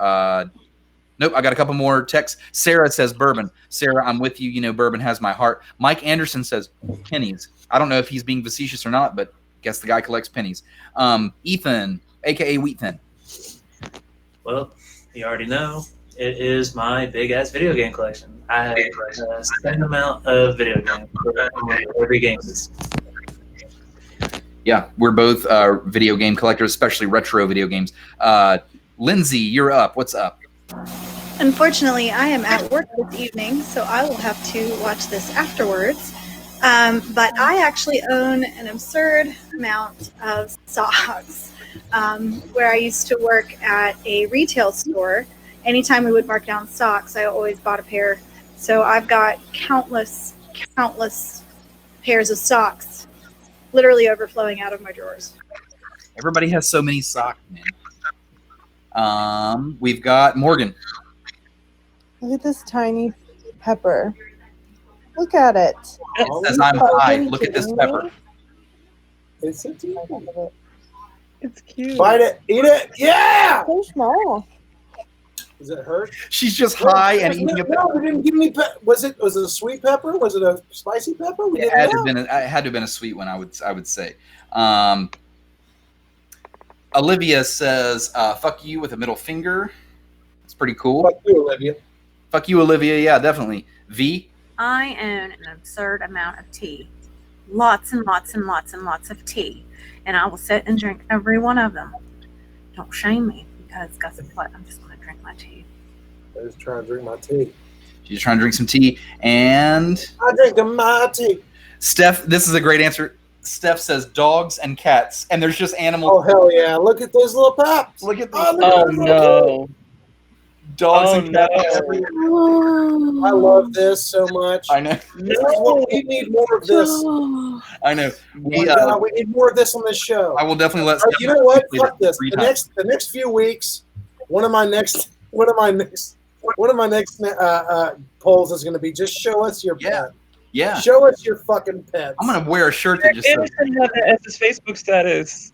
Nope, I got a couple more texts. Sarah says bourbon. Sarah, I'm with you. You know, bourbon has my heart. Mike Anderson says pennies. I don't know if he's being facetious or not, but guess the guy collects pennies. Ethan, aka Wheatfin. Well, you already know. It is my big ass video game collection. I have a certain amount of video games for every game. Yeah, we're both video game collectors, especially retro video games. Lindsay, you're up. What's up? Unfortunately, I am at work this evening, so I will have to watch this afterwards. But I actually own an absurd amount of socks. Where I used to work at a retail store, anytime we would mark down socks, I always bought a pair. So I've got countless pairs of socks literally overflowing out of my drawers. Everybody has so many socks, man. We've got Morgan. Look at this tiny pepper. Look at it. It says I'm high. Look at this pepper. It's a deep. It's cute. Bite it, eat it, yeah! So small. Does it hurt? She's just high and eating a pepper. No, we didn't give me was it a sweet pepper? Was it a spicy pepper? It had to have been a sweet one, I would say. Olivia says, fuck you with a middle finger. It's pretty cool. Fuck you, Olivia. Fuck you, Olivia. Yeah, definitely. V? I own an absurd amount of tea. Lots and lots and lots and lots of tea. And I will sit and drink every one of them. Don't shame me, because guess what? I'm just going to drink my tea. I was trying to drink my tea. She's trying to drink some tea. And I drink my tea. Steph, this is a great answer. Steph says dogs and cats. And there's just animals. Oh, hell yeah. Look at those little pups. Look at these. Oh, no. Dogs and cats. I love this so much. I know. We need more of this. I know. We need more of this on this show. I will definitely let. You know what? Fuck this. The next few weeks, one of my next polls is going to be just show us your pet. Yeah. Show us your fucking pets. I'm going to wear a shirt that just says. Anderson had that as his Facebook status,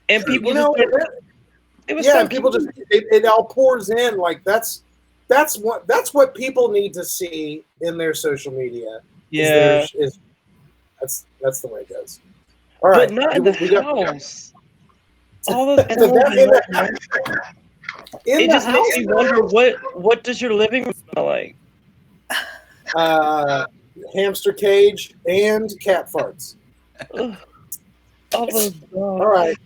and people people just it all pours in like that's what people need to see in their social media. Yeah, that's the way it goes. All right, but not in the house. All those in the just house, makes me wonder what does your living room smell like? Hamster cage and cat farts. All those dogs. All right.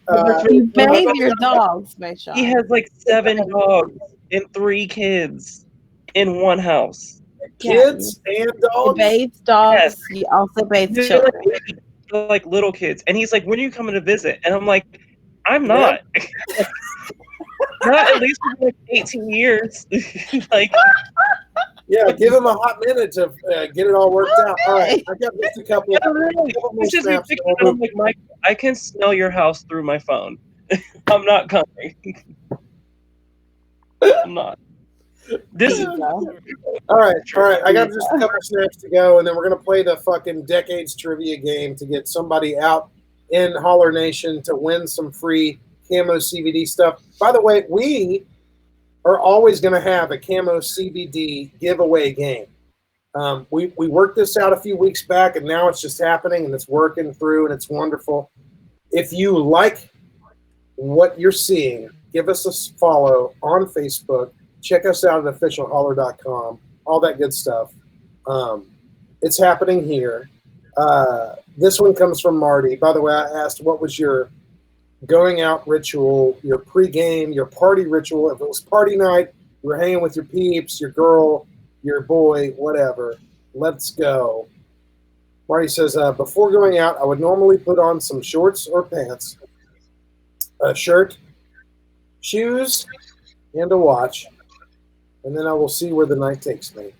You bathe your dogs, MaShawn. He has like 7 dogs and 3 kids in one house. Kids and dogs? He bathes dogs. Yes. He also bathes They're children. like little kids. And he's like, when are you coming to visit? And I'm like, I'm not. Not at least for like 18 years. Like, yeah, give him a hot minute to get it all worked out. All right, I got just a couple. Yeah, really. It's just ridiculous. I'm like, Mike, I can smell your house through my phone. I'm not coming. I'm not. This is all right. I got just a couple snaps to go, and then we're gonna play the fucking decades trivia game to get somebody out in Holler Nation to win some free camo CBD stuff. By the way, we are always going to have a camo CBD giveaway game. We worked this out a few weeks back, and now it's just happening, and it's working through, and it's wonderful. If you like what you're seeing, give us a follow on Facebook. Check us out at officialholler.com, all that good stuff. It's happening here. This one comes from Marty. By the way, I asked what was your going out ritual, your pregame, your party ritual. If it was party night, you were hanging with your peeps, your girl, your boy, whatever. Let's go. Marty says, before going out, I would normally put on some shorts or pants, a shirt, shoes, and a watch, and then I will see where the night takes me.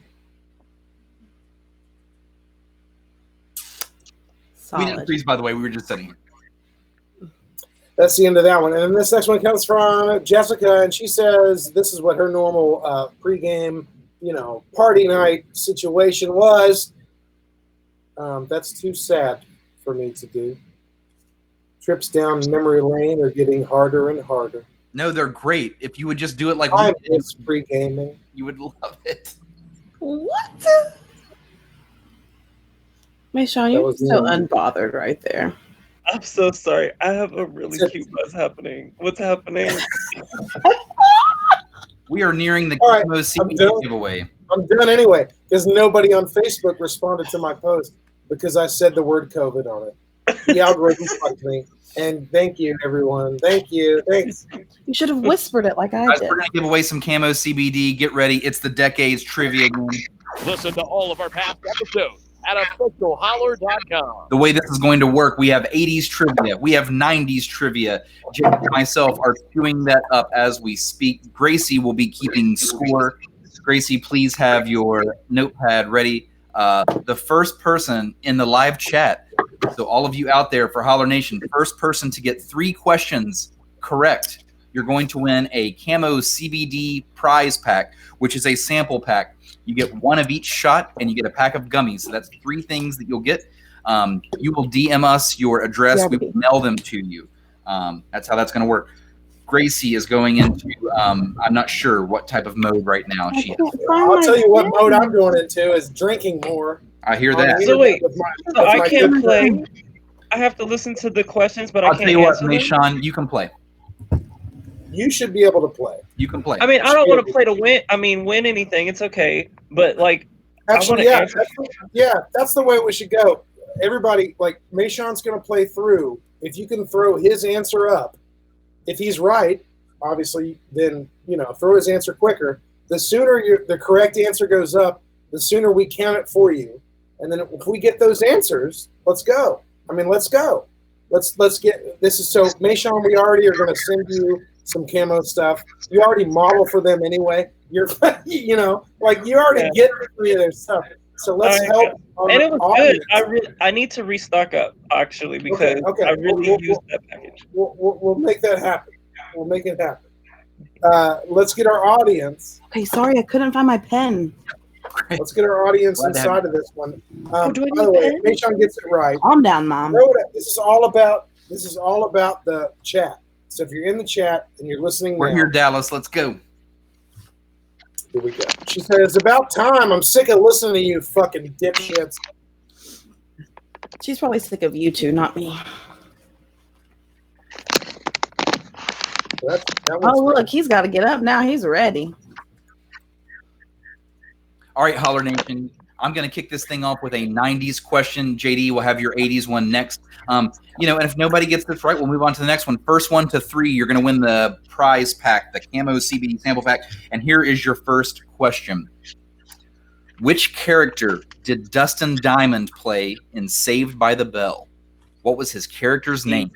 We didn't freeze, by the way. We were just sitting here. that's the end of that one. And then this next one comes from Jessica, and she says this is what her normal pregame, party night situation was. That's too sad for me to do. Trips down memory lane are getting harder and harder. No, they're great. If you would just do it like I we did, miss pre-gaming. you would love it. What? MaShawn, That you're was so me. unbothered right there. I'm so sorry. I have a really cute buzz happening. What's happening? We are nearing the All right, Camo I'm CBD done. giveaway. I'm done anyway, because nobody on Facebook responded to my post because I said the word COVID on it. The algorithm fucked me. And thank you, everyone. Thank you. Thanks. You should have whispered it like I Guys, did. we're going to give away some Camo CBD. Get ready. It's the Decades Trivia game. Listen to all of our past episodes at officialholler.com. The way this is going to work, we have 80s trivia. We have 90s trivia. Jake and myself are queuing that up as we speak. Gracie will be keeping score. Gracie, please have your notepad ready. The first person in the live chat, so all of you out there for Holler Nation, first person to get 3 questions correct, you're going to win a Camo CBD prize pack, which is a sample pack. You get 1 of each shot, and you get a pack of gummies. So that's 3 things that you'll get. You will DM us your address. We will mail them to you. That's how that's going to work. Gracie is going into, I'm not sure what type of mode right now she has. I'll tell you what mode I'm going into is drinking more. I hear that. So wait, so I can't play. I have to listen to the questions, but I I'll can't tell you what, answer them? MaShawn, you can play. You should be able to play. You can play. I mean, I don't want to play to win. I mean, win anything. It's okay. But, like, Actually, I want to answer. that's the way we should go. Everybody, like, MaShawn's going to play through. If you can throw his answer up, if he's right, obviously, then, throw his answer quicker. The sooner the correct answer goes up, the sooner we count it for you. And then if we get those answers, let's go. Let's go. Let's get this. Is so MaShawn, we already are going to send you some camo stuff. You already model for them anyway. You're, you already get 3 of their stuff. So let's help. And it was good. I need to restock up actually because I really used that package. We'll make that happen. We'll make it happen. Let's get our audience. Okay, sorry, I couldn't find my pen. Let's get our audience inside of this one. By the way, MaShawn gets it right. Calm down, Mom. This is all about the chat. So if you're in the chat and you're listening, We're here, Dallas. Let's go. Here we go. She said, "It's about time. I'm sick of listening to you fucking dipshits." She's probably sick of you two, not me. Look, he's got to get up now. He's ready. All right, Holler Nation. I'm going to kick this thing off with a 90s question. JD will have your 80s one next. And if nobody gets this right, we'll move on to the next one. First 1 to 3, you're going to win the prize pack, the Camo CBD sample pack. And here is your first question. Which character did Dustin Diamond play in Saved by the Bell? What was his character's name?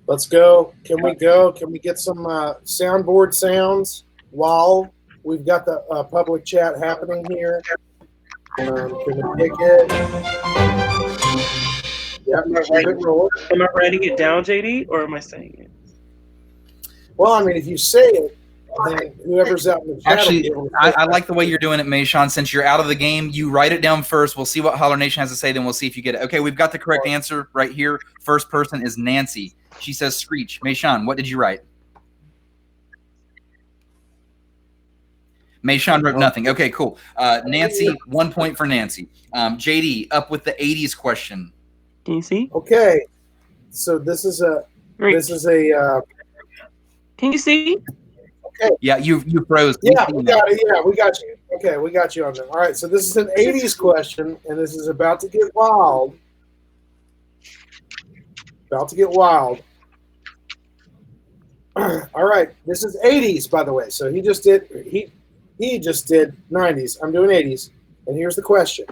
Let's go. Can we go? Can we get some soundboard sounds while we've got the public chat happening here? Can we pick it? Yeah, Am I writing it down, JD, or am I saying it? Well, if you say it, then whoever's out in the chat. Actually, I like the way you're doing it, MaShawn. Since you're out of the game, you write it down first. We'll see what Holler Nation has to say, then we'll see if you get it. Okay, we've got the correct answer right here. First person is Nancy. She says Screech. MaShawn, what did you write? MaShawn wrote nothing. Okay, cool. Nancy, 1 point for Nancy. JD, up with the 80s question. Can you see? Okay, so this is a. Can you see? Okay. Yeah, you froze. Yeah, we got it. Yeah, we got you. Okay, we got you on there. All right, so this is an 80s question, and this is about to get wild. About to get wild. All right, this is 80s, by the way. So he just did 90s. I'm doing 80s, and here's the question: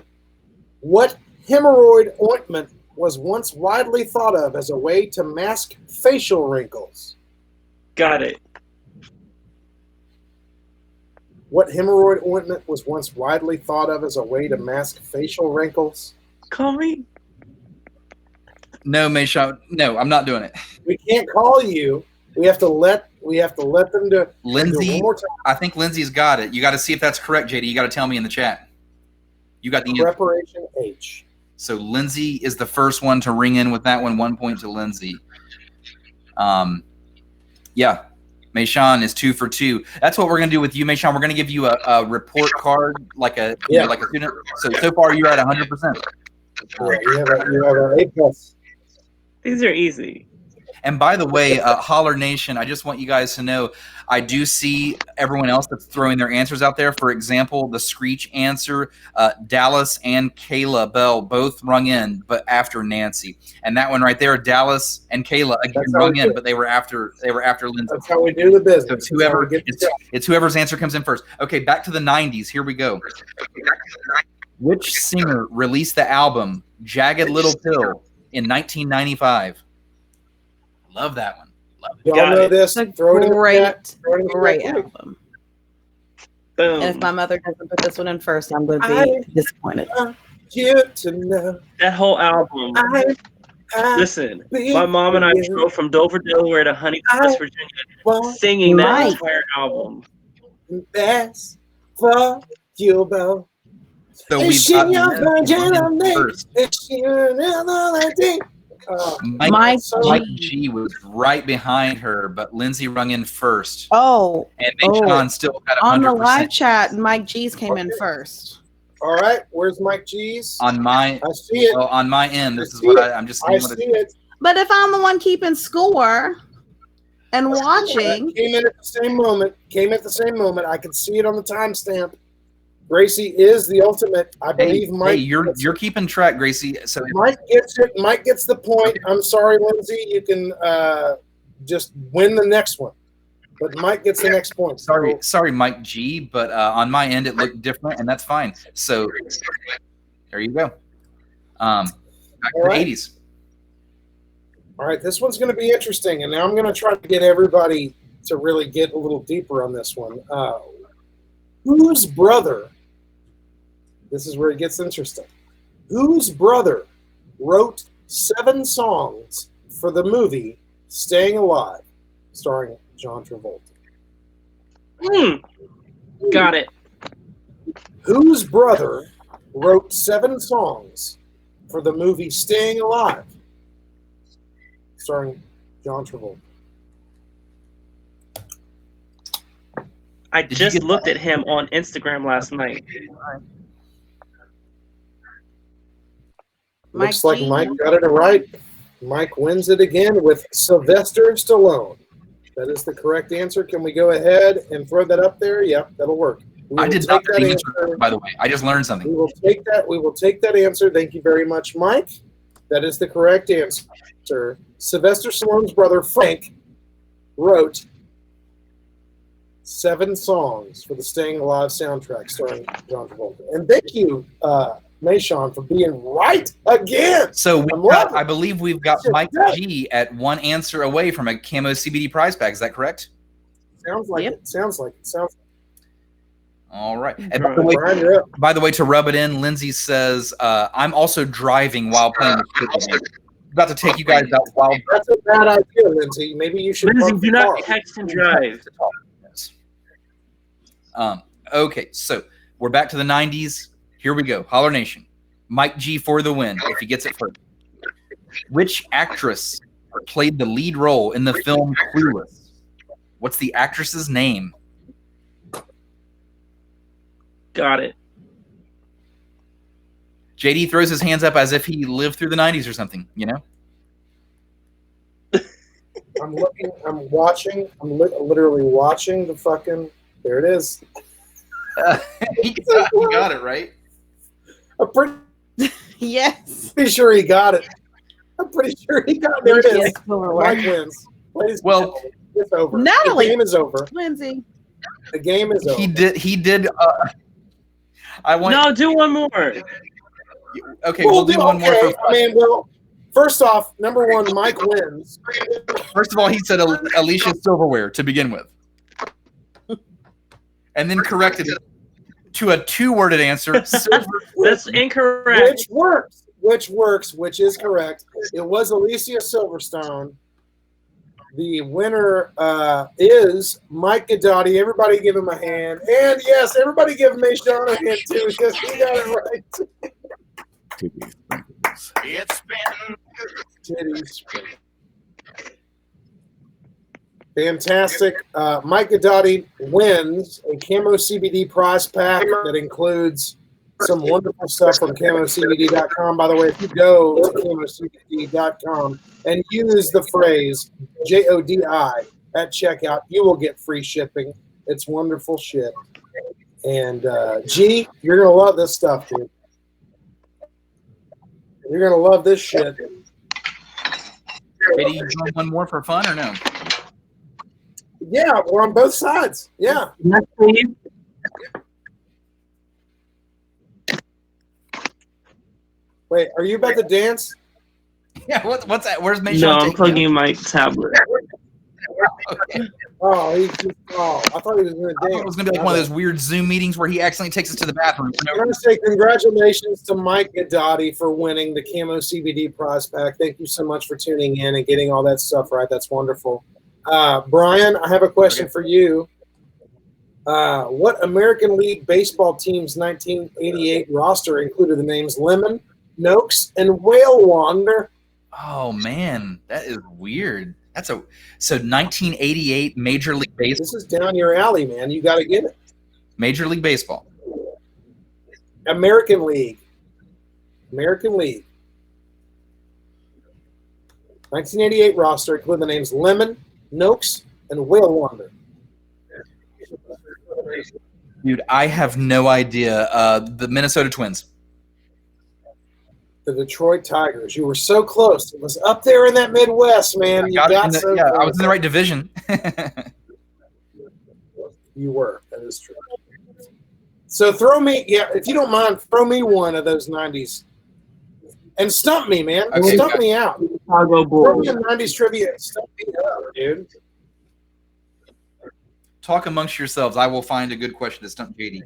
what hemorrhoid ointment was once widely thought of as a way to mask facial wrinkles? Got it. What hemorrhoid ointment was once widely thought of as a way to mask facial wrinkles? Call me. No, MaShawn. No, I'm not doing it. We can't call you. We have to let them do it. Lindsay, do it one more time. I think Lindsay's got it. You got to see if that's correct, JD. You got to tell me in the chat. You got the answer. Preparation H. So Lindsay is the first one to ring in with that one. 1 point to Lindsay. Yeah. MaShawn is 2 for 2. That's what we're gonna do with you, MaShawn. We're gonna give you a report card, like a like a student. So far you're at 100%. Yeah, you have an A+. These are easy. And by the way, Holler Nation, I just want you guys to know, I do see everyone else that's throwing their answers out there. For example, the Screech answer, Dallas and Kayla Bell both rung in, but after Nancy. And that one right there, Dallas and Kayla again rung in, but they were after Lindsay. That's how we do the business. So it's whoever's answer comes in first. Okay, back to the 90s. Here we go. Which singer released the album Jagged Little Pill in 1995? Love that one. Love it. Y'all know this. Throw it in the chat. Great album. Boom. And if my mother doesn't put this one in first, I'm going to be disappointed. You to know. That whole album. Listen, my mom and I drove from Dover, Delaware to Honeycrest, Virginia, singing that entire album. That's for you, Bell. So we've got Mike G was right behind her, but Lindsay rung in first. Oh, and MaShawn still got 100%. On the live chat, Mike G's came in first. All right, where's Mike G's? On my, I see it. Well, on my end, this is what I'm just saying. I see it. But if I'm the one keeping score and watching, came in at the same moment. I can see it on the timestamp. Gracie is the ultimate. I believe Mike. Hey, you're keeping track, Gracie. So Mike gets it. Mike gets the point. I'm sorry, Lindsay. You can just win the next one, but Mike gets the next point. Sorry, Mike G. But on my end, it looked different, and that's fine. So there you go. Back to the 80s. All right, this one's going to be interesting, and now I'm going to try to get everybody to really get a little deeper on this one. Whose brother? This is where it gets interesting. Whose brother wrote 7 songs for the movie Staying Alive, starring John Travolta? Got it. Whose brother wrote 7 songs for the movie Staying Alive, starring John Travolta? I just looked at him on Instagram last night. Looks like Mike got it right. Mike wins it again with Sylvester Stallone. That is the correct answer. Can we go ahead and throw that up there? Yep, that'll work. I did not get the answer, by the way. I just learned something. We will take that. We will take that answer. Thank you very much, Mike. That is the correct answer. Sylvester Stallone's brother, Frank, wrote 7 songs for the Staying Alive soundtrack starring John Travolta. And thank you, MaShawn, for being right again. So I believe we've got Mike G at 1 answer away from a Camo CBD prize pack. Is that correct? Sounds like it. Sounds like it. All right. And by the way, to rub it in, Lindsay says, I'm also driving while playing this game. About to take you guys out while. That's a bad idea, Lindsay. Maybe you should. Lindsay, do not text and drive. Okay, so we're back to the 90s. Here we go. Holler Nation. Mike G for the win, if he gets it first. Which actress played the lead role in the film Clueless? What's the actress's name? Got it. JD throws his hands up as if he lived through the 90s or something, you know? I'm looking, I'm watching, I'm literally watching the fucking, there it is. He got it, right? I'm pretty yes. Pretty sure he got it. I'm pretty sure he got it. There it is. Mike wins. Well, it's over. Natalie. The game is over. Lindsay. The game is over. He did. No, do one more. Okay, we'll do one more. I mean, well, first off, number 1, Mike wins. First of all, he said Alicia Silverware to begin with. And then corrected it to a 2-worded answer. That's incorrect. which works, which is correct. It was Alicia Silverstone. The winner is Mike Gadotti. Everybody give him a hand. And yes, everybody give MaShawn a hand too, because he got it right. It's been Titties. Fantastic. Mike Gadotti wins a Camo CBD prize pack that includes some wonderful stuff from CamoCBD.com. By the way, if you go to CamoCBD.com and use the phrase JODI at checkout, you will get free shipping. It's wonderful shit. And G, you're going to love this stuff, dude. You're going to love this shit. Katie, you want one more for fun or no? Yeah, we're on both sides. Yeah. Wait, are you about to dance? Yeah, what's that? Where's MaShawn? No, I'm plugging in my tablet. Okay. Oh, I thought he was going to dance. It was going to be like one of those weird Zoom meetings where he accidentally takes us to the bathroom. I'm going to say congratulations to Mike Gadotti for winning the Camo CBD prize pack. Thank you so much for tuning in and getting all that stuff right. That's wonderful. Brian, I have a question for you. What American League baseball team's 1988 roster included the names Lemon, Noakes, and Whale Wander? Oh man, that is weird. So 1988 Major League Baseball. This is down your alley, man. You got to get it. Major League Baseball. American League. American League. 1988 roster included the names Lemon, Noakes, and Whale Wander. Dude, I have no idea. The Minnesota Twins. The Detroit Tigers. You were so close. It was up there in that Midwest, man. I was in the right division. You were. That is true. So throw me, if you don't mind, throw me one of those 90s. And stump me, man. Okay, stump me out. Chicago Throw me Bulls. a 90s trivia. Stump me up, dude. Talk amongst yourselves. I will find a good question to stump JD.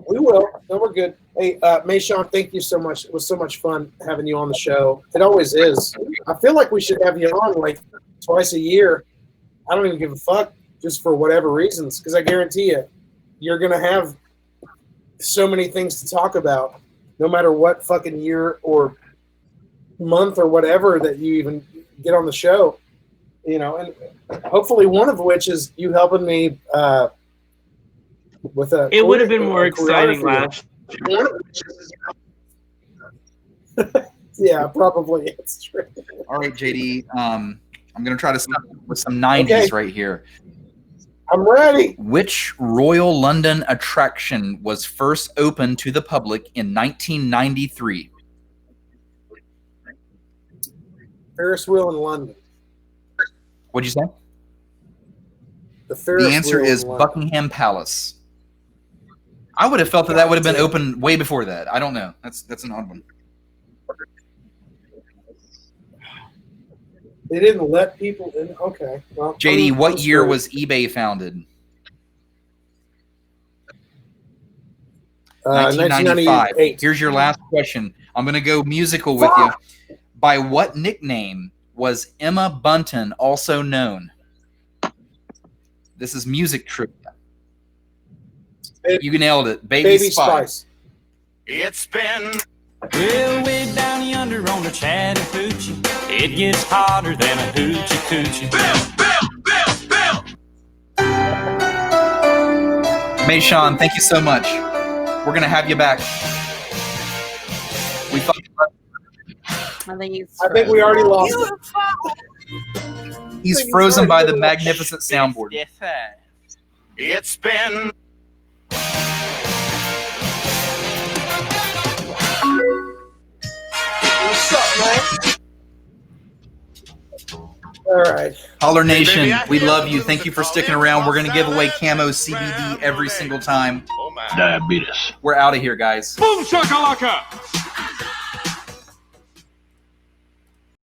We will. No, we're good. Hey, MaShawn, thank you so much. It was so much fun having you on the show. It always is. I feel like we should have you on like twice a year. I don't even give a fuck, just for whatever reasons, because I guarantee you, you're going to have so many things to talk about, no matter what fucking year or month or whatever that you even get on the show. You know, and hopefully one of which is you helping me with a. It would have been more exciting last year. Yeah, probably. It's true. All right, JD. I'm going to try to start with some 90s right here. I'm ready. Which Royal London attraction was first opened to the public in 1993? Ferris wheel in London. What'd you say? The answer is Buckingham Palace. I would have felt that would have been open way before that. I don't know. That's an odd one. They didn't let people in. Okay. Well, JD, what year was eBay founded? 1995. Here's your last question. I'm going to go musical with you. By what nickname was Emma Bunton also known? This is music trivia. You nailed it. Baby Spice. It's been well, way down yonder on the Chattahoochee, it gets hotter than a hoochie coochie. MaShawn, thank you so much. We're going to have you back. We thought I think we already lost it. He's frozen by the magnificent soundboard. It's been What's up, man? All right. Holler Nation, we love you. Thank you for sticking around. We're going to give away Camo CBD every single time. diabetes. We're out of here, guys. Boom shakalaka.